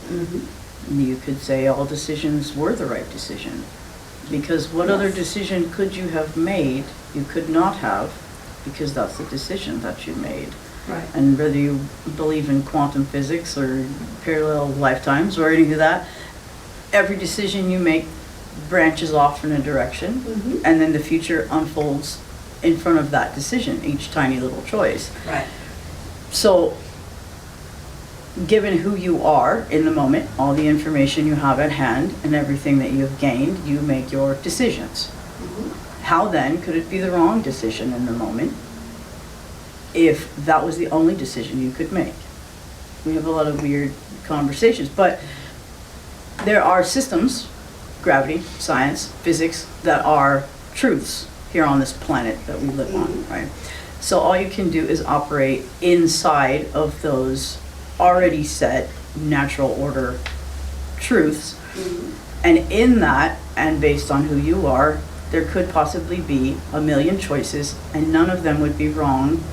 you could say all decisions were the right decision. Because what other decision could you have made you could not have, because that's the decision that you made. Right. And whether you believe in quantum physics or parallel lifetimes or any of that, every decision you make branches off in a direction, and then the future unfolds in front of that decision, each tiny little choice. Right. So, given who you are in the moment, all the information you have at hand, and everything that you've gained, you make your decisions. How then could it be the wrong decision in the moment if that was the only decision you could make? We have a lot of weird conversations, but there are systems, gravity, science, physics, that are truths here on this planet that we live on, right? So all you can do is operate inside of those already set natural order truths. And in that, and based on who you are, there could possibly be a million choices, and none of them would be wrong.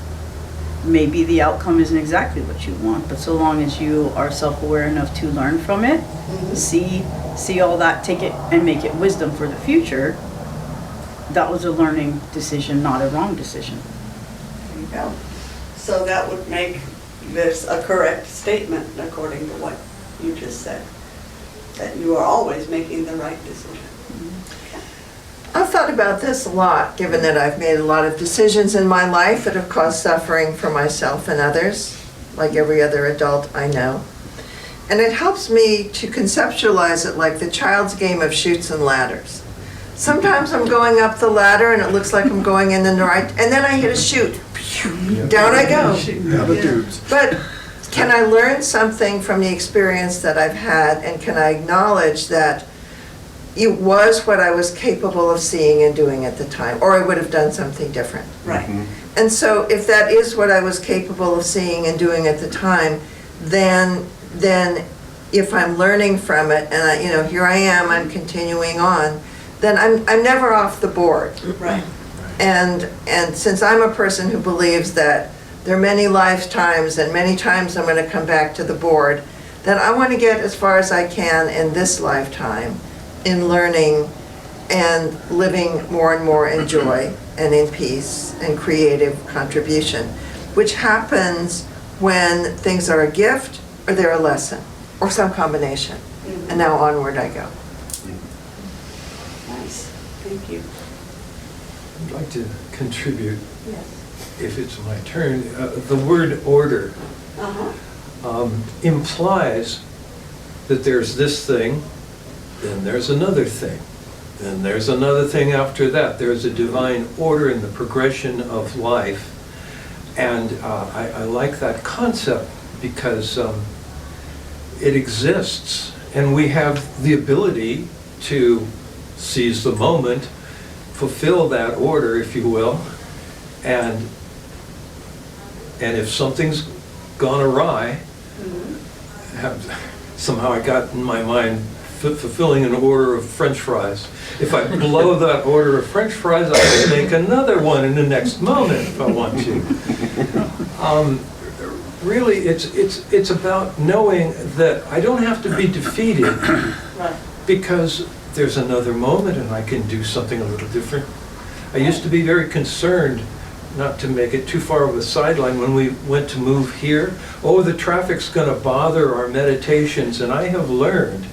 Maybe the outcome isn't exactly what you want, but so long as you are self-aware enough to learn from it, see all that, take it and make it wisdom for the future, that was a learning decision, not a wrong decision. There you go. So that would make this a correct statement according to what you just said, that you are always making the right decision. I've thought about this a lot, given that I've made a lot of decisions in my life that have caused suffering for myself and others, like every other adult I know. And it helps me to conceptualize it like the child's game of chutes and ladders. Sometimes I'm going up the ladder and it looks like I'm going in the right, and then I hit a chute. Down I go. Down the tubes. But can I learn something from the experience that I've had, and can I acknowledge that it was what I was capable of seeing and doing at the time, or I would have done something different? Right. And so if that is what I was capable of seeing and doing at the time, then if I'm learning from it, and here I am, I'm continuing on, then I'm never off the board. Right. And since I'm a person who believes that there are many lifetimes and many times I'm going to come back to the board, then I want to get as far as I can in this lifetime in learning and living more and more in joy and in peace and creative contribution, which happens when things are a gift or they're a lesson or some combination. And now onward I go. Nice. Thank you. I'd like to contribute, Yes. if it's my turn. The word order implies that there's this thing, then there's another thing, then there's another thing after that. There's a divine order in the progression of life. And I like that concept because it exists, and we have the ability to seize the moment, fulfill that order, if you will, and if something's gone awry, somehow I got in my mind fulfilling an order of French fries. If I blow that order of French fries, I can make another one in the next moment if I want to. Really, it's about knowing that I don't have to be defeated because there's another moment and I can do something a little different. I used to be very concerned, not to make it too far of a sideline, when we went to move here. Oh, the traffic's going to bother our meditations, and I have learned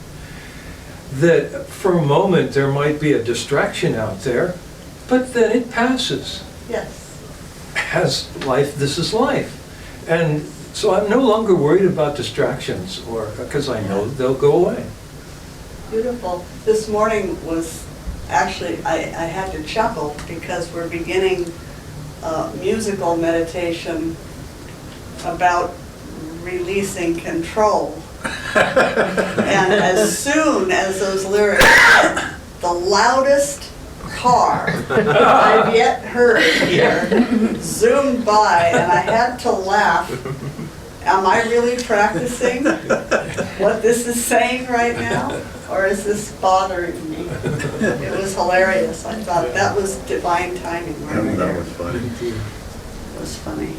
that for a moment there might be a distraction out there, but then it passes. Yes. As life, this is life. And so I'm no longer worried about distractions, or because I know they'll go away. Beautiful. This morning was actually, I had to chuckle because we're beginning a musical meditation about releasing control. And as soon as those lyrics hit, the loudest car I've yet heard here zoomed by, and I had to laugh. Am I really practicing what this is saying right now? Or is this bothering me? It was hilarious. I thought that was divine timing right there. That was funny. It was funny.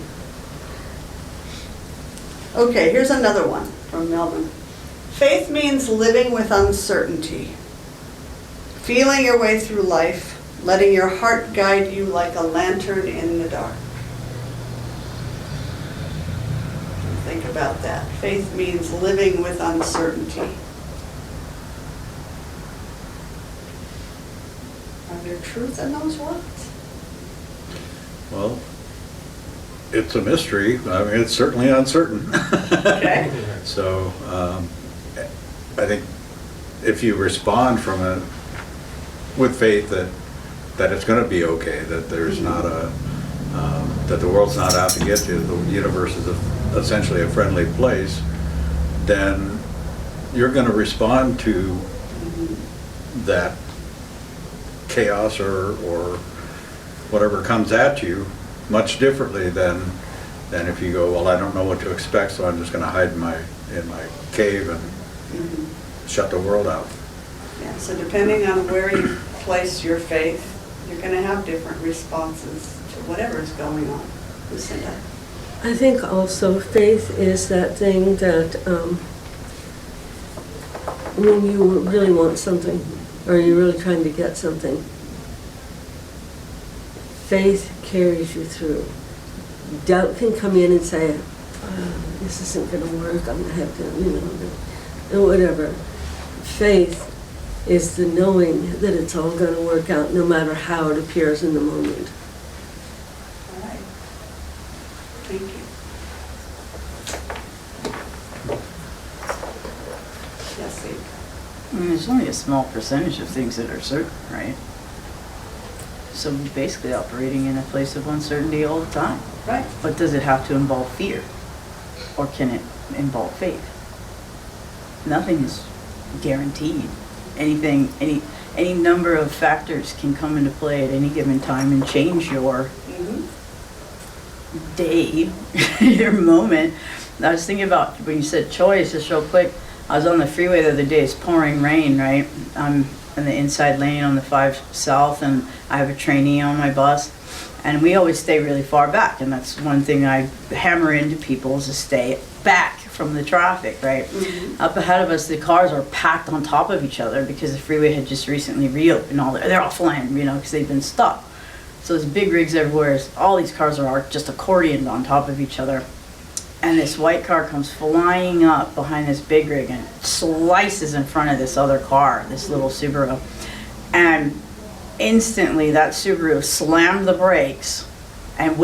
Okay, here's another one from Melvin. Faith means living with uncertainty, feeling your way through life, letting your heart guide you like a lantern in the dark. Think about that. Faith means living with uncertainty. Are there truth in those words? Well, it's a mystery. I mean, it's certainly uncertain. Okay. So I think if you respond with faith that it's going to be okay, that there's not that the world's not out to get you, the universe is essentially a friendly place, then you're going to respond to that chaos or whatever comes at you much differently than if you go, well, I don't know what to expect, so I'm just going to hide in my cave and shut the world out. Yeah, so depending on where you place your faith, you're going to have different responses to whatever's going on. Lucinda? I think also faith is that thing that when you really want something or you're really trying to get something, faith carries you through. Doubt can come in and say, this isn't going to work, I'm going to have to, whatever. Faith is the knowing that it's all going to work out no matter how it appears in the moment. All right. Thank you. Yes, Lee. mean, there's only a small percentage of things that are certain, right? So we're basically operating in a place of uncertainty all the time. Right. But does it have to involve fear? Or can it involve faith? Nothing is guaranteed. Anything, any number of factors can come into play at any given time and change your day, your moment. I was thinking about when you said choice, just real quick. I was on the freeway the other day, it's pouring rain, right? I'm in the inside lane on the 5 South, and I have a trainee on my bus. And we always stay really far back, and that's one thing I hammer into people is to stay back from the traffic, right? Up ahead of us, the cars are packed on top of each other because the freeway had just recently reopened. They're all flying, because they've been stuck. So there's big rigs everywhere. All these cars are just accordioned on top of each other. And this white car comes flying up behind this big rig and slices in front of this other car, this little Subaru. And instantly that Subaru slammed the brakes and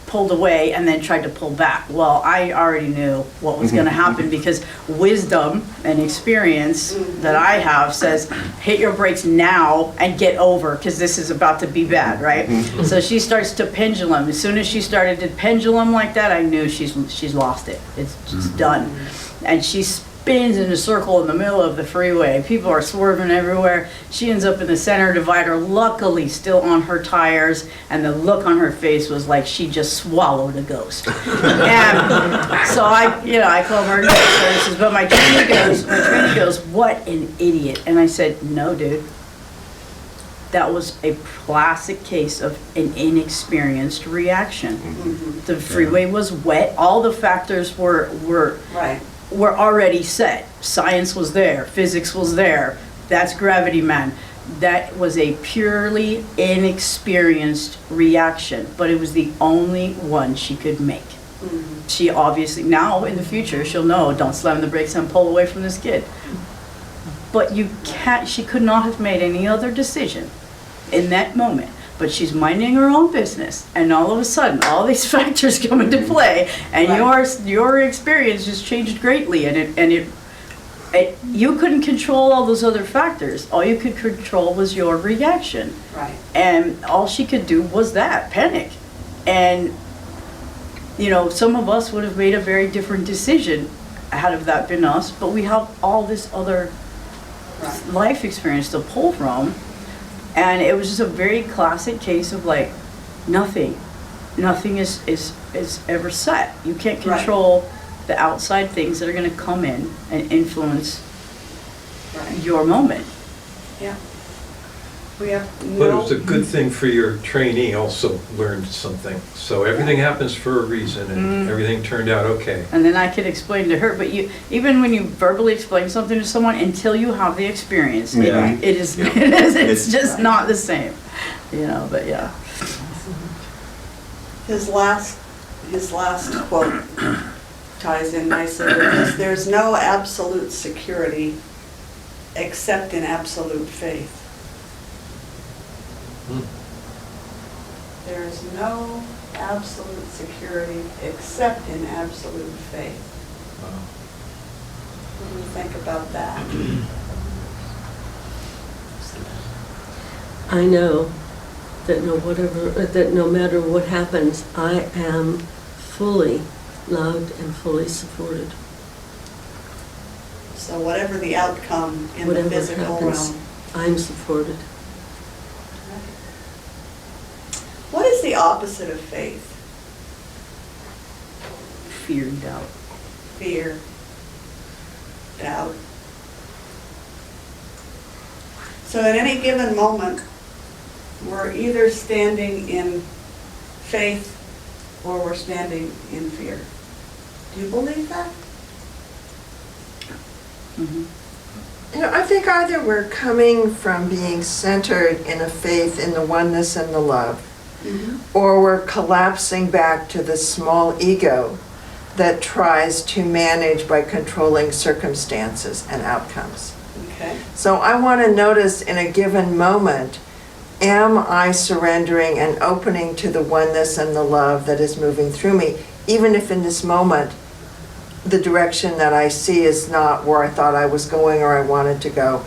pulled away and then tried to pull back. Well, I already knew what was going to happen because wisdom and experience that I have says, hit your brakes now and get over because this is about to be bad, right? So she starts to pendulum. As soon as she started to pendulum like that, I knew she's lost it. It's done. And she spins in a circle in the middle of the freeway. People are swerving everywhere. She ends up in the center divider, luckily still on her tires, and the look on her face was like she just swallowed a ghost. And so I call emergency services, but my trainee goes, what an idiot. And I said, no, dude. That was a classic case of an inexperienced reaction. The freeway was wet. All the factors were already set. Science was there, physics was there. That's gravity, man. That was a purely inexperienced reaction, but it was the only one she could make. She obviously, now in the future, she'll know, don't slam the brakes and pull away from this kid. But she could not have made any other decision in that moment. But she's minding her own business, and all of a sudden, all these factors come into play, and your experience just changed greatly, and you couldn't control all those other factors. All you could control was your reaction. Right. And all she could do was panic. And some of us would have made a very different decision had of that been us, but we have all this other life experience to pull from. And it was just a very classic case of nothing is ever set. You can't control the outside things that are going to come in and influence your moment. Yeah. We have But it was a good thing for your trainee also learned something. So everything happens for a reason and everything turned out okay. And then I could explain to her, but even when you verbally explain something to someone, until you have the experience, it's just not the same. But yeah. His last quote ties in nicely with this. There's no absolute security except in absolute faith. There's no absolute security except in absolute faith. Wow. What do you think about that? I know that no matter what happens, I am fully loved and fully supported. So whatever the outcome in Whatever the physical happens, realm. I'm supported. What is the opposite of faith? Fear and doubt. Fear, doubt. So at any given moment, we're either standing in faith or we're standing in fear. Do you believe that? I think either we're coming from being centered in a faith in the oneness and the love, or we're collapsing back to the small ego that tries to manage by controlling circumstances and outcomes. Okay. So I want to notice in a given moment, am I surrendering and opening to the oneness and the love that is moving through me, even if in this moment the direction that I see is not where I thought I was going or I wanted to go,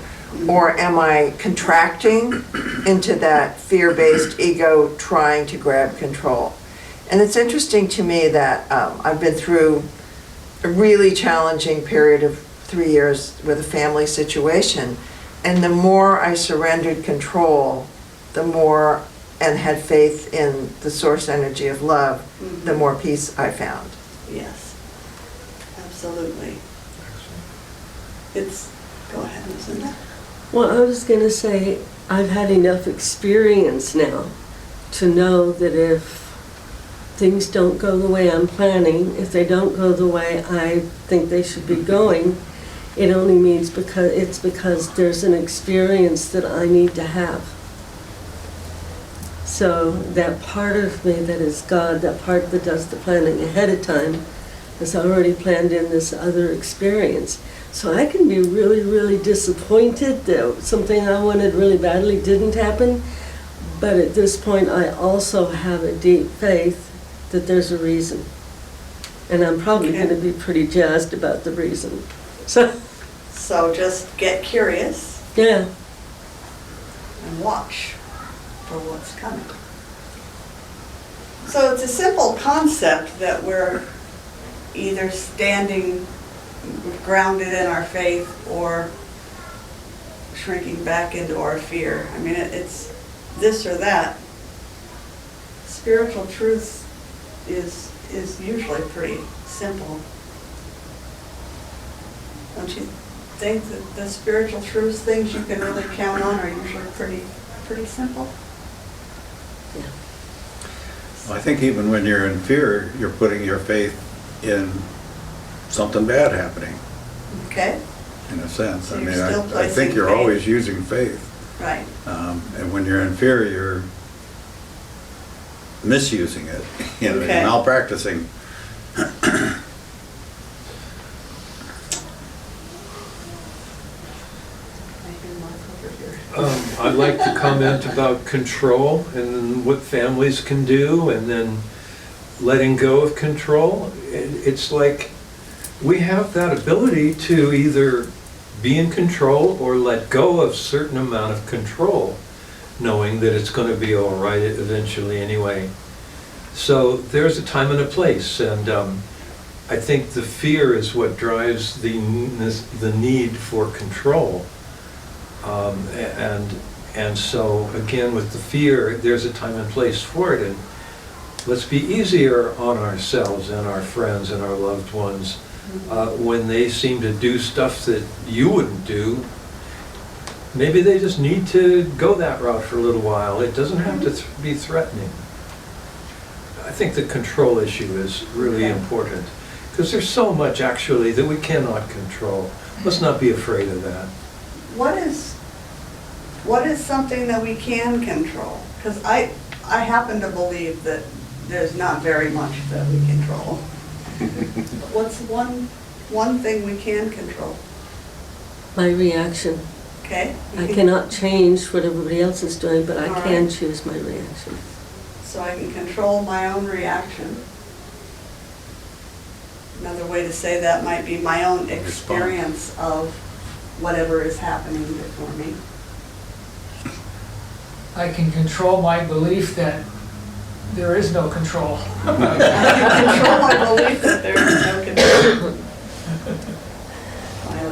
Or am I contracting into that fear-based ego trying to grab control? And it's interesting to me that I've been through a really challenging period of 3 years with a family situation. And the more I surrendered control, the more, and had faith in the source energy of love, the more peace I found. Yes, absolutely. It's, go ahead, Lucinda. Well, I was going to say, I've had enough experience now to know that if things don't go the way I'm planning, if they don't go the way I think they should be going, it only means because there's an experience that I need to have. So that part of me that is God, that part that does the planning ahead of time, has already planned in this other experience. So I can be really, really disappointed that something I wanted really badly didn't happen. But at this point, I also have a deep faith that there's a reason. And I'm probably going to be pretty jazzed about the reason. So just get curious. Yeah. And watch for what's coming. So it's a simple concept that we're either standing grounded in our faith or shrinking back into our fear. I mean, it's this or that. Spiritual truth is usually pretty simple. Don't you think that the spiritual truths, things you can really count on, are usually pretty simple? Yeah. I think even when you're in fear, you're putting your faith in something bad happening, Okay, in a sense. So I you're mean, still I placing think you're faith. always using faith. right. And when you're in fear, you're misusing it, you know, Okay. you're malpracticing. I'd like to comment about control and what families can do, and then letting go of control. It's like we have that ability to either be in control or let go of a certain amount of control, knowing that it's going to be all right eventually anyway. So there's a time and a place, and I think the fear is what drives the need for control. And so again, with the fear, there's a time and place for it, and let's be easier on ourselves and our friends and our loved ones when they seem to do stuff that you wouldn't do. Maybe they just need to go that route for a little while. It doesn't have to be threatening. I think the control issue is really important, because there's so much actually that we cannot control. Let's not be afraid of that. What is something that we can control? Because I happen to believe that there's not very much that we control. But what's one thing we can control? My reaction. Okay? I cannot change what everybody else is doing, but I All can right. choose my reaction. So I can control my own reaction. Another way to say that might be my own experience of whatever is happening before me. I can control my belief that there is no control. I can control my belief that there is no control.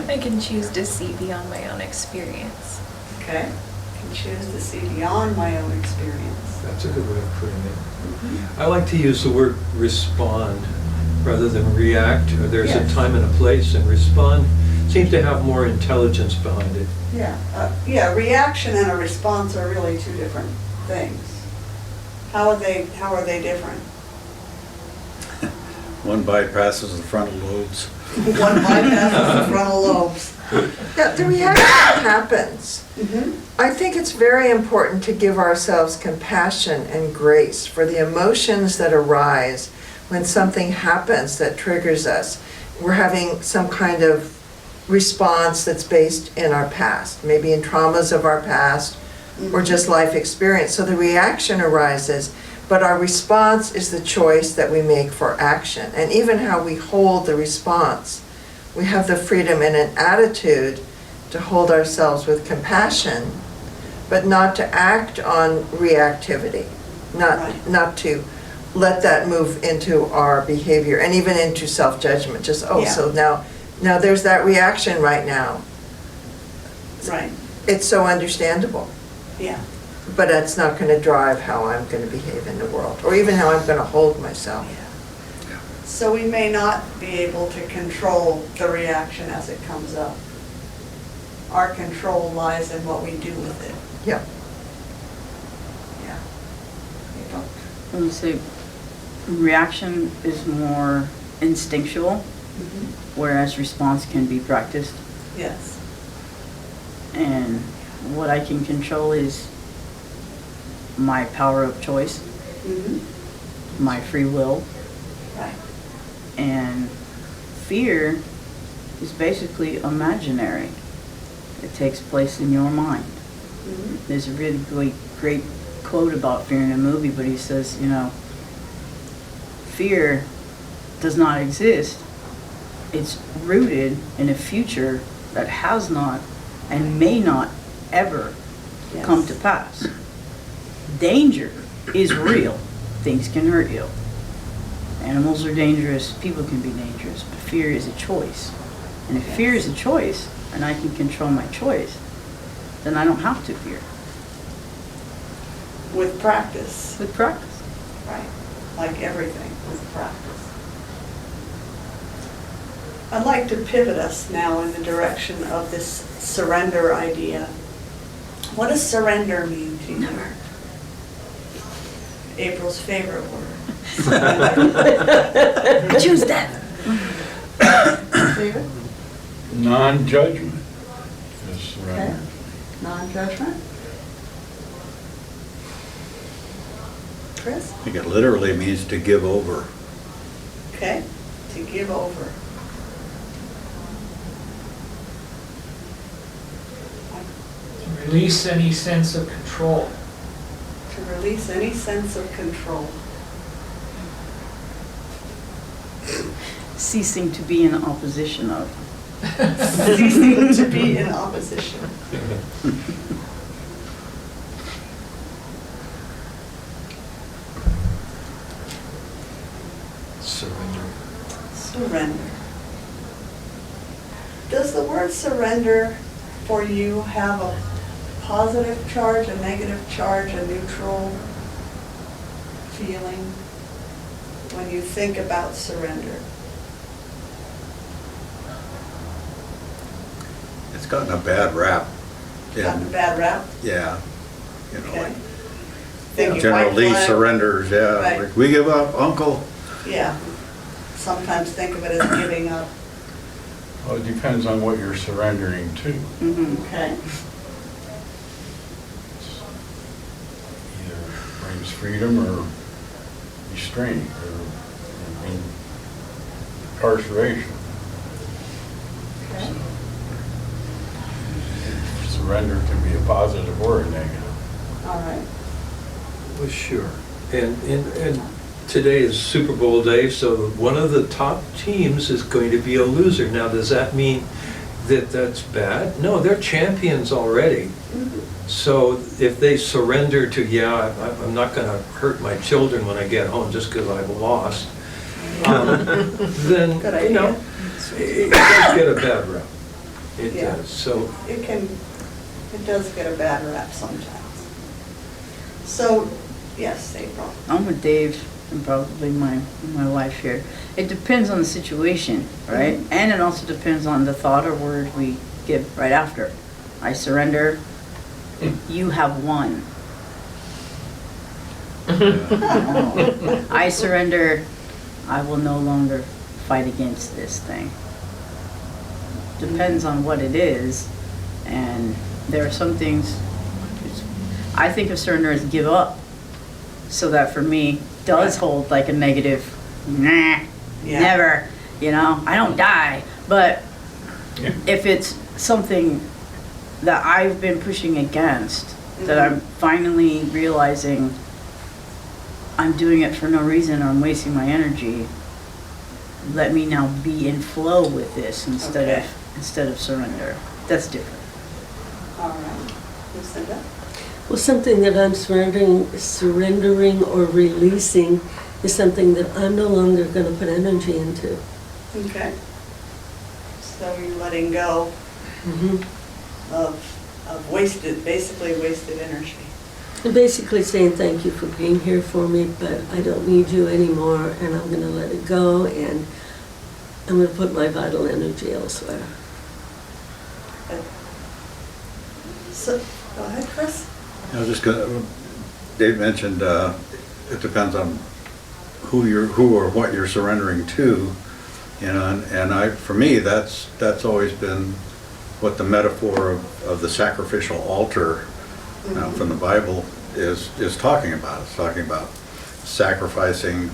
I can choose to see beyond my own experience. Okay? I can choose to see beyond my own experience. That's a good way of putting it. I like to use the word respond rather than react. There's Yes. a time and a place, and respond seems to have more intelligence behind it. Yeah, reaction and a response are really two different things. How are they different? One bypasses the frontal lobes. One bypasses the frontal lobes. Yeah, the reaction happens. I think it's very important to give ourselves compassion and grace for the emotions that arise when something happens that triggers us. We're having some kind of response that's based in our past, maybe in traumas of our past, or just life experience. So the reaction arises, but our response is the choice that we make for action. And even how we hold the response, we have the freedom and an attitude to hold ourselves with compassion, but not to act on reactivity, Right. not to let that move into our behavior and even into self-judgment, just, oh, Yeah. so now there's that reaction right now. Right, It's so understandable, yeah. but that's not gonna drive how I'm gonna behave in the world, or even how I'm gonna hold myself. So we may not be able to control the reaction as it comes up. Our control lies in what we do with it. Yeah. Yeah. April? When you say reaction is more instinctual, whereas response can be practiced. Yes. And what I can control is my power of choice, my free will, Right. and fear is basically imaginary. It takes place in your mind. There's a really great quote about fear in a movie, but he says, you know, fear does not exist. It's rooted in a future that has not and may not ever come to pass. Danger is real. Things can hurt you. Animals are dangerous, people can be dangerous, but fear is a choice. And if fear is a choice, and I can control my choice, then I don't have to fear. With practice. With practice. Right. Like everything, with practice. I'd like to pivot us now in the direction of this surrender idea. What does surrender mean to you? April's favorite word. Choose that. David? Non-judgment is surrender. Okay. Non-judgment? Chris? I think it literally means to give over. Okay, to give over. To release any sense of control. To release any sense of control. Ceasing to be in opposition of. Ceasing to be in opposition. Surrender. Surrender. Does the word surrender for you have a positive charge, a negative charge, a neutral feeling when you think about surrender? It's gotten a bad rap. Gotten a bad rap? Yeah. You know, Okay. like Thinking General white Lee flag. surrenders, yeah. Right. Like, we give up, uncle. Yeah. Sometimes think of it as giving up. Well, it depends on what you're surrendering to. Okay. Either brings freedom or restraint or incarceration. Okay. Surrender can be a positive or a negative. All right. Well, sure. And today is Super Bowl day, so one of the top teams is going to be a loser. Now, does that mean that that's bad? No, they're champions already. So if they surrender to, yeah, I'm not going to hurt my children when I get home just because I've lost, then, Good you know, idea. it does get a bad rap. It Yeah. does. So It does get a bad rap sometimes. So, yes, April. I'm with Dave and probably my wife here. It depends on the situation, right? And it also depends on the thought or word we give right after. I surrender. You have won. I surrender. I will no longer fight against this thing. Depends on what it is. And there are some things, I think of surrender as give up. So that for me does hold like a negative, nah, Yeah. never, you know, I don't die. But Yeah. if it's something that I've been pushing against, that I'm finally realizing I'm doing it for no reason or I'm wasting my energy, let me now be in flow with this instead Okay. of surrender. That's different. All right. Lucinda? Well, something that I'm surrendering or releasing is something that I'm no longer going to put energy into. Okay. So you're letting go of basically wasted energy. And basically saying thank you for being here for me, but I don't need you anymore, and I'm going to let it go, and I'm going to put my vital energy elsewhere. So, go ahead, Chris. I was just gonna, Dave mentioned, it depends on who or what you're surrendering to, you know, and for me, that's always been what the metaphor of the sacrificial altar from the Bible is talking about. It's talking about sacrificing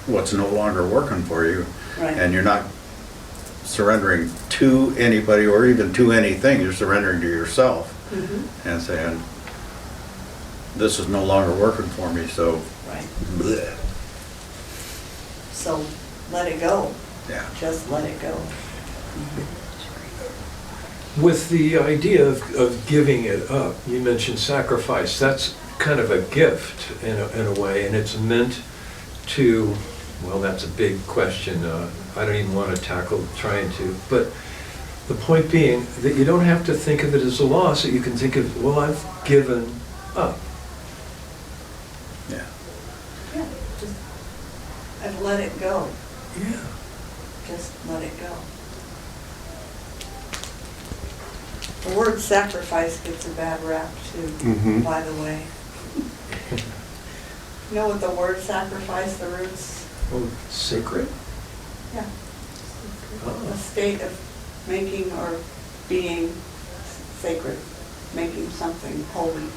what's no longer working for you, Right. and you're not surrendering to anybody or even to anything. You're surrendering to yourself and saying, this is no longer working for me, so Right. bleh. So let it go. Yeah. Just let it go. With the idea of giving it up, you mentioned sacrifice. That's kind of a gift in a way, and it's meant to, well, that's a big question. I don't even want to tackle trying to, but the point being that you don't have to think of it as a loss, that you can think of, well, I've given up. Yeah. Yeah, just, I've let it go. Yeah. Just let it go. The word sacrifice gets a bad rap too, by the way. You know what the word sacrifice, the roots? Oh, sacred? Yeah. Oh. A state of making or being sacred, making something holy.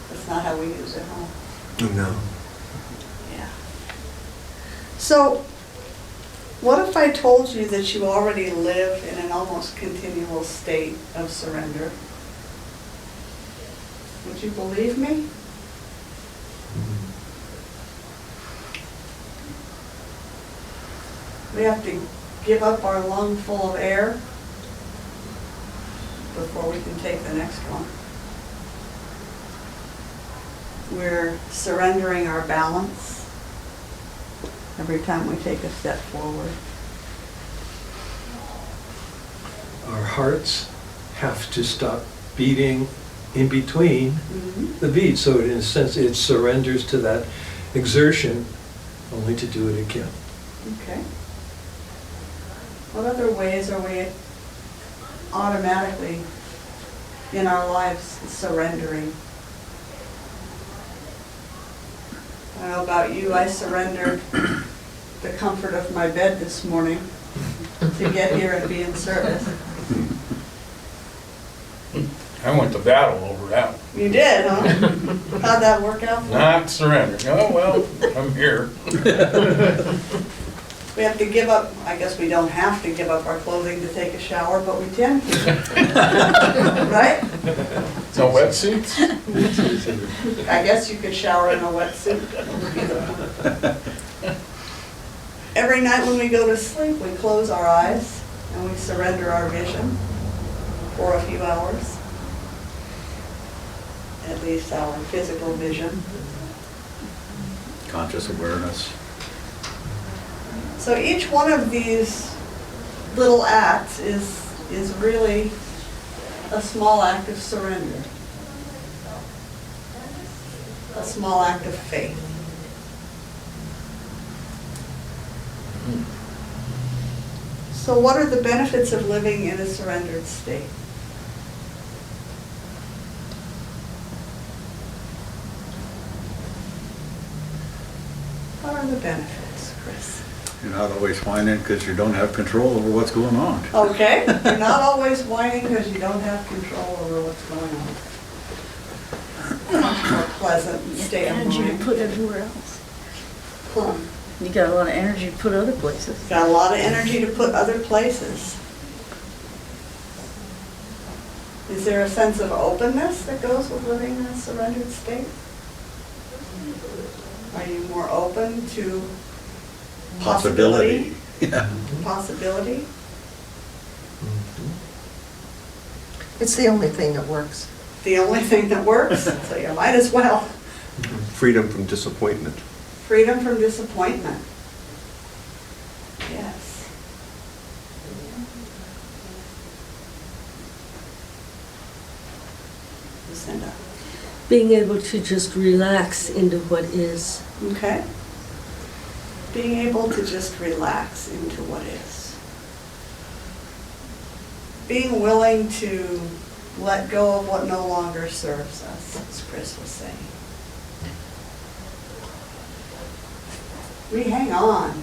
That's not how we use it, huh? No. Yeah. So, what if I told you that you already live in an almost continual state of surrender? Would you believe me? We have to give up our lung full of air before we can take the next one. We're surrendering our balance every time we take a step forward. Our hearts have to stop beating in between the beats. So in a sense, it surrenders to that exertion only to do it again. Okay. What other ways are we automatically in our lives surrendering? I don't know about you, I surrendered the comfort of my bed this morning to get here and be in service. I went to battle over that. You did, huh? How'd that work out? Not surrendering. Oh, well, I'm here. We have to give up, I guess we don't have to give up our clothing to take a shower, but we tend to. Right? No wetsuits? I guess you could shower in a wetsuit. Every night when we go to sleep, we close our eyes and we surrender our vision for a few hours. At least our physical vision. Conscious awareness. So each one of these little acts is really a small act of surrender. A small act of faith. So what are the benefits of living in a surrendered state? What are the benefits, Chris? You're not always whining because you don't have control over what's going on. Okay, you're not always whining because you don't have control over what's going on. Much more pleasant state of Energy to mind. put everywhere else. Huh. You got a lot of energy to put other places. Got a lot of energy to put other places. Is there a sense of openness that goes with living in a surrendered state? Are you more open to possibility? Yeah. Possibility? It's the only thing that works. The only thing that works, so you might as well. Freedom from disappointment. Freedom from disappointment. Yes. Lucinda. Being able to just relax into what is. Okay. Being able to just relax into what is. Being willing to let go of what no longer serves us, as Chris was saying. We hang on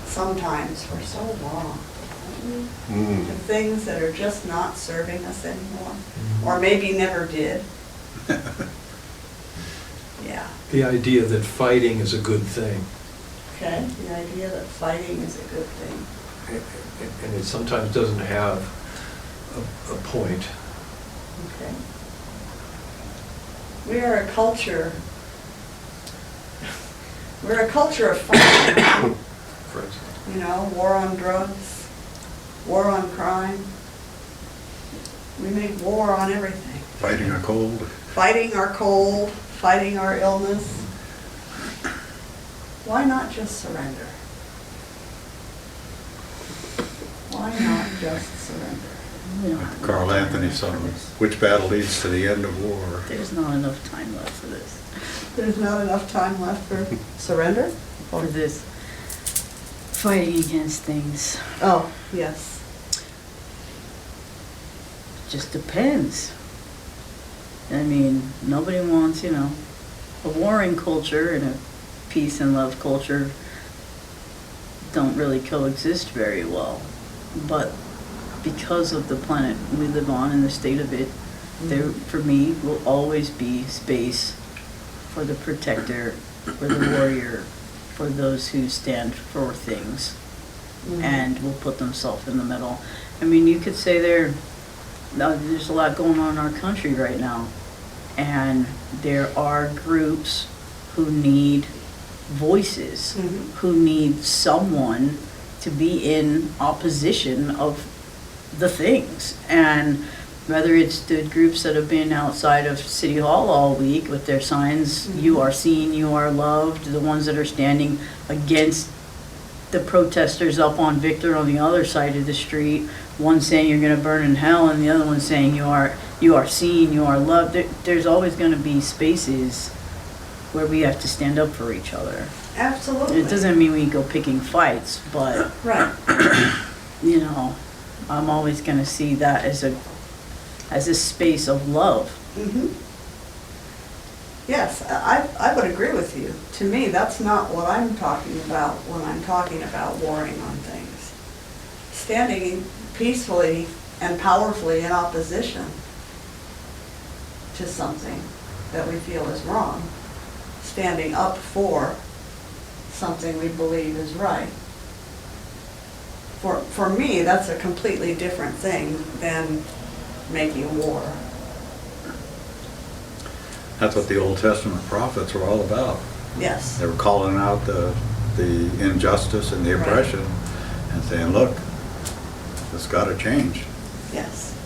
sometimes for so long to things that are just not serving us anymore, or maybe never did. Yeah. The idea that fighting is a good thing. Okay, the idea that fighting is a good thing. And it sometimes doesn't have a point. Okay. We are a culture. We're a culture of fighting. For instance. You know, war on drugs, war on crime. We make war on everything. Fighting a cold. Fighting our cold, fighting our illness. Why not just surrender? Why not just surrender? Carl Anthony song, which battle leads to the end of war? There's not enough time left for this. There's not enough time left for surrender? For this fighting against things. Oh, yes. Just depends. I mean, nobody wants, you know, a warring culture and a peace and love culture don't really coexist very well. But because of the planet we live on and the state of it, there, for me, will always be space for the protector, for the warrior, for those who stand for things and will put themselves in the middle. I mean, you could say there's a lot going on in our country right now, and there are groups who need voices, who need someone to be in opposition of the things. And whether it's the groups that have been outside of City Hall all week with their signs, you are seen, you are loved, the ones that are standing against the protesters up on Victor on the other side of the street, one saying you're going to burn in hell and the other one saying you are seen, you are loved. There's always going to be spaces where we have to stand up for each other. Absolutely. It doesn't mean we go picking fights, but Right. you know, I'm always going to see that as a space of love. Yes, I would agree with you. To me, that's not what I'm talking about when I'm talking about warring on things. Standing peacefully and powerfully in opposition to something that we feel is wrong. Standing up for something we believe is right. For me, that's a completely different thing than making war. That's what the Old Testament prophets were all about. Yes. They were calling out the injustice and the oppression and saying, look, it's got to change. Yes.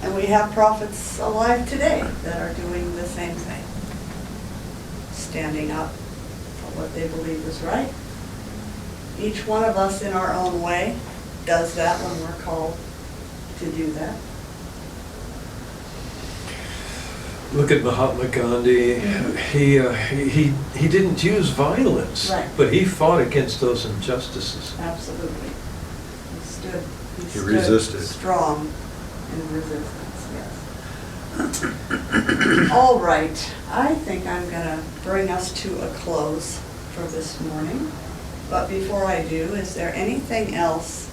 And we have prophets alive today that are doing the same thing. Standing up for what they believe is right. Each one of us in our own way does that when we're called to do that. Look at Mahatma Gandhi. He didn't use violence, Right. but he fought against those injustices. Absolutely. He stood resisted. strong in resistance, yes. All right, I think I'm gonna bring us to a close for this morning. But before I do, is there anything else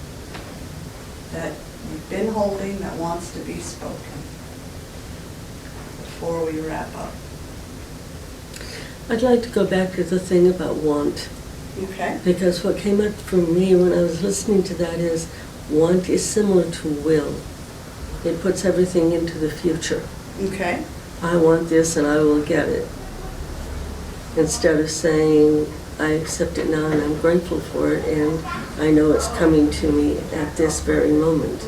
that you've been holding that wants to be spoken before we wrap up? I'd like to go back to the thing about want, Okay? because what came up for me when I was listening to that is want is similar to will. It puts everything into the future. Okay. I want this and I will get it. Instead of saying, I accept it now and I'm grateful for it and I know it's coming to me at this very moment.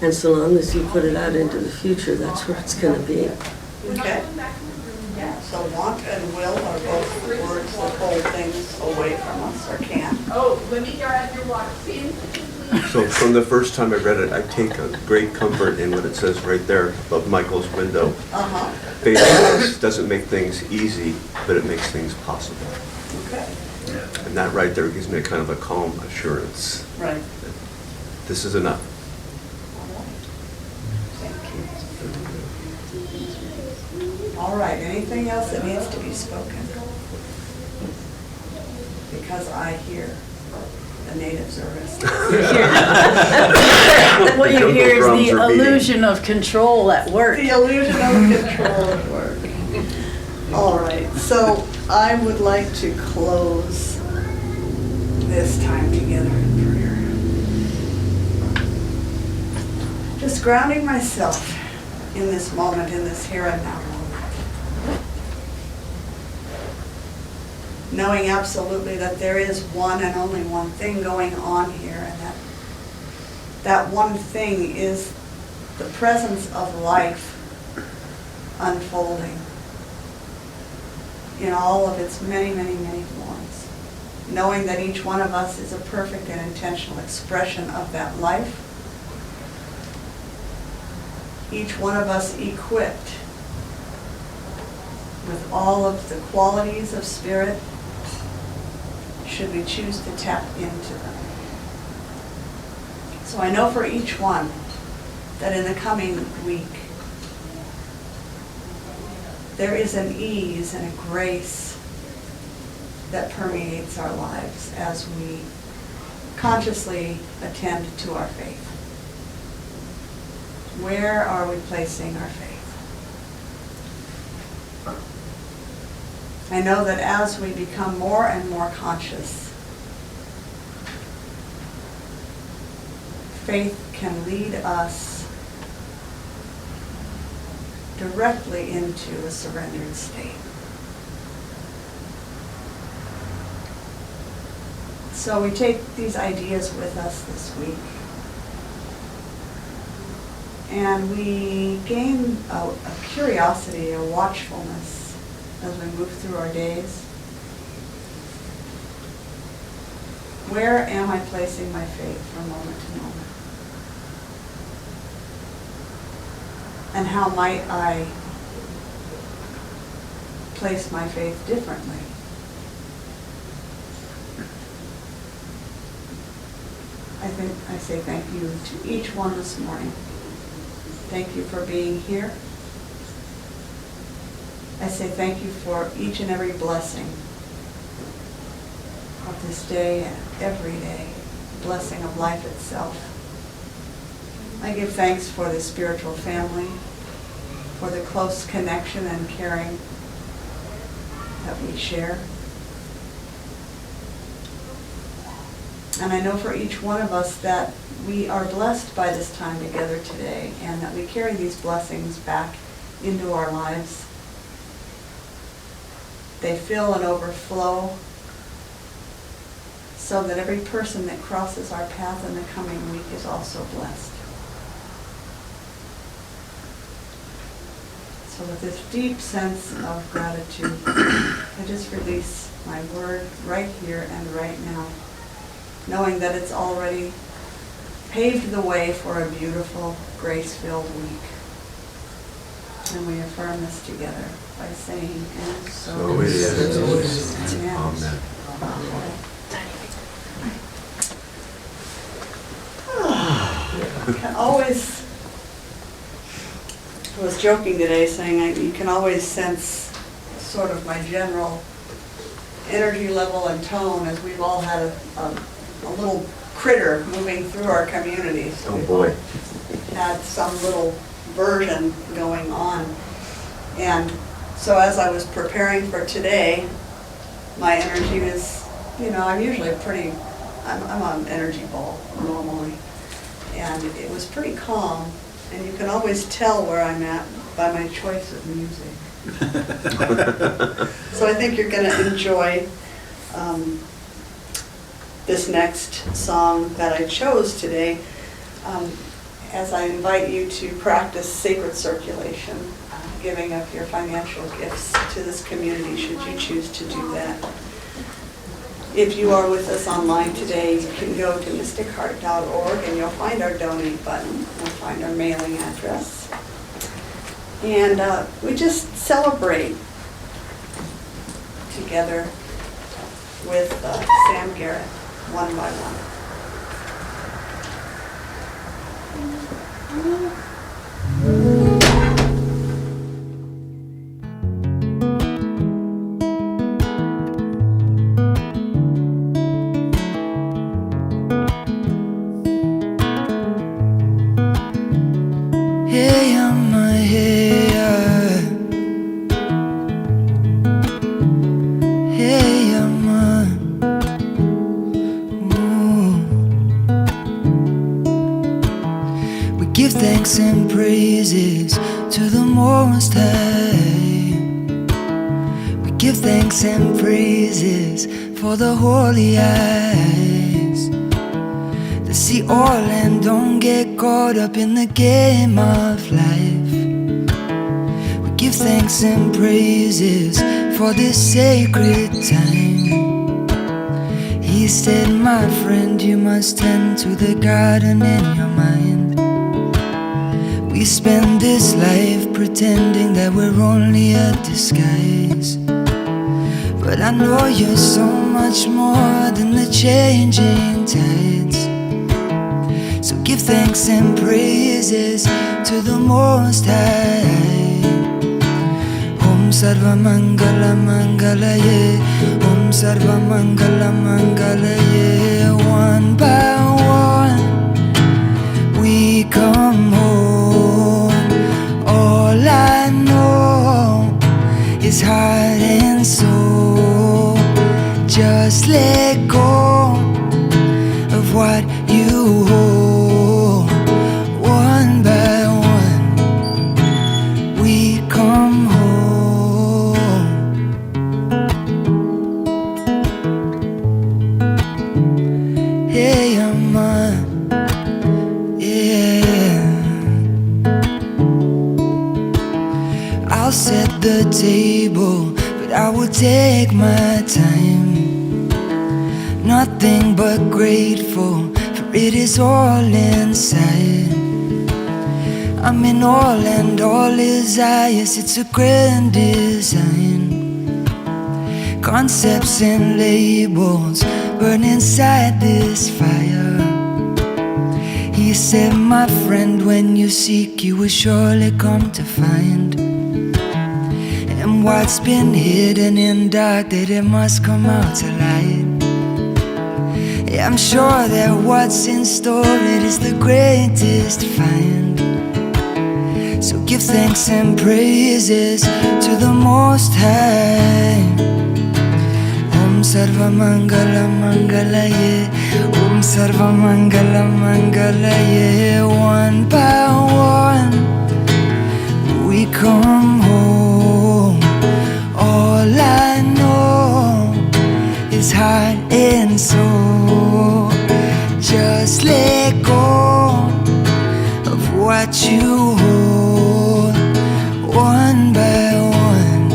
And so long as you put it out into the future, that's where it's going to be. Okay. So want and will are both words that hold things away from us or can. Oh, let me grab your water. So from the first time I read it, I take a great comfort in what it says right there above Michael's window. Uh-huh. Faith doesn't make things easy, but it makes things possible. Okay. And that right there gives me a kind of a calm assurance. Right. that This is enough. All right, anything else that needs to be spoken? Because I hear the natives are resting. What you Jungle hear is drums the are beating. illusion of control at work. The illusion of control at work. All right, so I would like to close this time together in prayer. Just grounding myself in this moment, in this here and now moment. Knowing absolutely that there is one and only one thing going on here, and that one thing is the presence of life unfolding in all of its many, many, many forms. Knowing that each one of us is a perfect and intentional expression of that life. Each one of us equipped with all of the qualities of spirit, should we choose to tap into them. So I know for each one that in the coming week, there is an ease and a grace that permeates our lives as we consciously attend to our faith. Where are we placing our faith? I know that as we become more and more conscious, faith can lead us directly into a surrendered state. So we take these ideas with us this week, and we gain a curiosity, a watchfulness as we move through our days. Where am I placing my faith from moment to moment? And how might I place my faith differently? I say thank you to each one this morning. Thank you for being here. I say thank you for each and every blessing of this day and every day, the blessing of life itself. I give thanks for the spiritual family, for the close connection and caring that we share. And I know for each one of us that we are blessed by this time together today, and that we carry these blessings back into our lives. They fill and overflow so that every person that crosses our path in the coming week is also blessed. So with this deep sense of gratitude, I just release my word right here and right now, knowing that it's already paved the way for a beautiful, grace-filled week. And we affirm this together by saying, and so it is. Amen. Amen. Can always, I was joking today saying you can always sense sort of my general energy level and tone as we've all had a little critter moving through our community. So Oh we've boy. had some little version going on. And so as I was preparing for today, my energy was, I'm usually I'm an energy ball normally. And it was pretty calm, and you can always tell where I'm at by my choice of music. So I think you're going to enjoy this next song that I chose today. as I invite you to practice sacred circulation, giving of your financial gifts to this community should you choose to do that. If you are with us online today, you can go to mysticheart.org and you'll find our donate button. You'll find our mailing address. And we just celebrate together with Sam Garrett, one by one. Hey, we give thanks and praises to the Most High. We give thanks and praises for the holy eyes that see all and don't get caught up in the game of life. We give thanks and praises for this sacred time. He said, my friend, you must tend to the garden in your mind. We spend this life pretending that we're only a disguise, but I know you're so much more than the changing tides. So give thanks and praises to the Most High. Om Sarva Mangala Mangalaye, Om Sarva Mangala Mangalaye. One by one we come home. All I know is heart and soul. Just let go of what you hold. One by one we come home. Hey, yeah. I'll set the table, but I will take my time. Nothing but grateful, for it is all inside. I mean, all and all is I, yes, it's a grand design. Concepts and labels burn inside this fire. He said, my friend, when you seek, you will surely come to find. And what's been hidden in dark, that it must come out to light. Yeah, I'm sure that what's in store, it is the greatest find. So give thanks and praises to the Most High. Om Sarva Mangala Mangalaye, Om Sarva Mangala Mangalaye. One by one we come home. All I know is heart and soul. Just let go of what you hold. One by one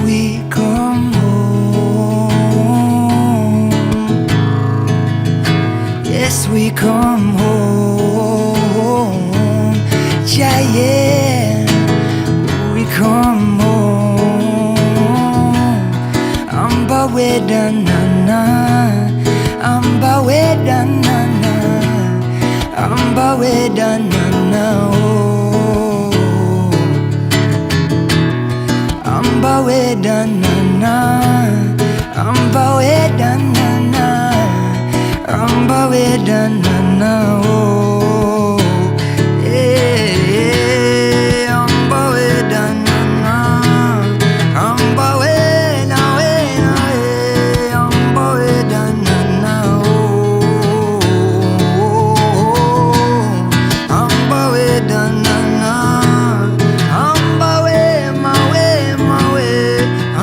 we come home. Yes, we come home. Yeah, yeah, we come home. Amba weda nana, amba weda nana, amba weda nana, oh. Amba weda nana, amba weda nana, amba weda nana, oh. Yeah, amba weda nana, amba weda weda, amba weda nana, oh. Amba weda nana, amba we ma we ma we,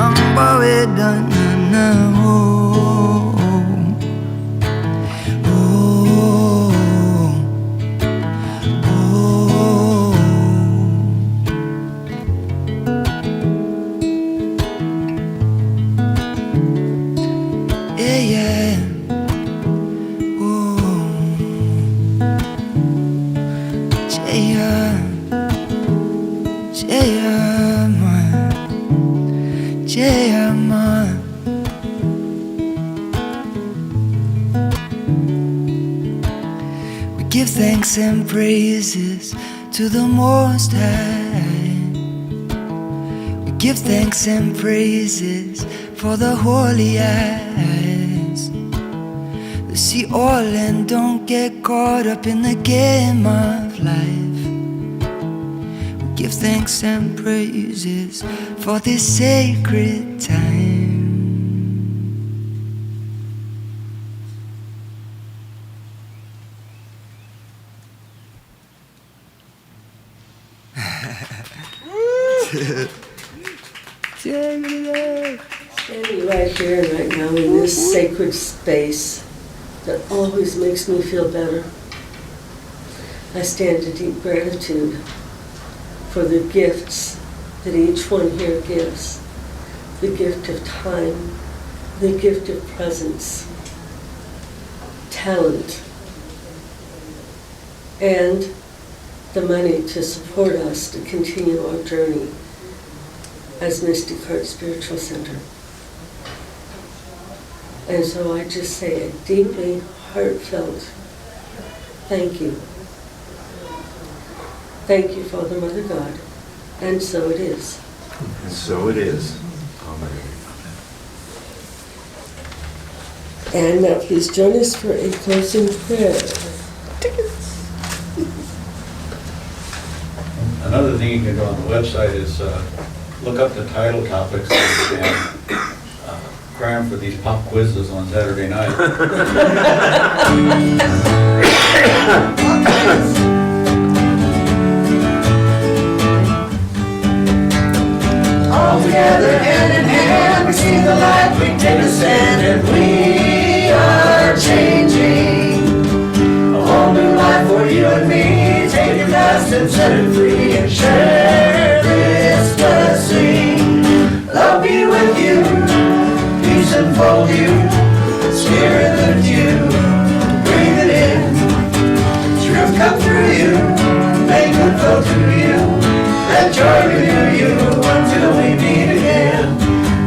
amba weda nana, oh. Oh, thanks and praises to the Most High. We give thanks and praises for the holy eyes that see all and don't get caught up in the game of life. We give thanks and praises for this sacred time. Standing right here and right now in this sacred space that always makes me feel better, I stand in deep gratitude for the gifts that each one here gives. The gift of time, the gift of presence, talent, and the money to support us to continue our journey as Mystic Heart Spiritual Center. And so I just say a deeply heartfelt thank you. Thank you, Father, Mother, God. And so it is. And so it is. Amen. And now please join us for a closing prayer. Another thing you can do on the website is look up the title topics and cram for these pop quizzes on Saturday night. All together, hand in hand, we see the light, we take a stand, and we are changing. A whole new life for you and me. Take your past and set it free, and share this blessing. Love be with you, peace enfold you, spirit lift you, breathe it in. Truth come through you, make good flow through you. Let joy renew you until we meet again.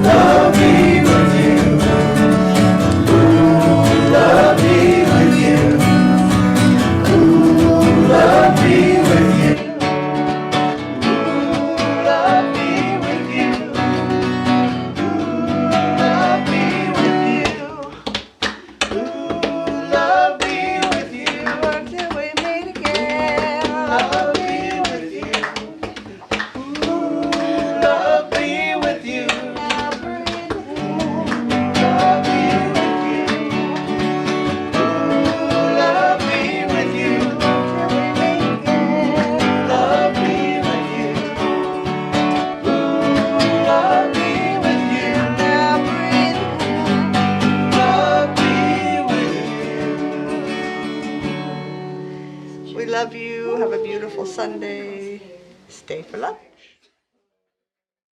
Love be with you. Ooh, love be with you. Ooh, love be with you. Ooh, love be with you. Ooh, love be with you. Ooh, love be with you until we meet again. Love be with you. Love be with you. Love be with you. Love be with you. Love be with you. Love be with you. Love be with you. We love you. Have a beautiful Sunday. Stay for love.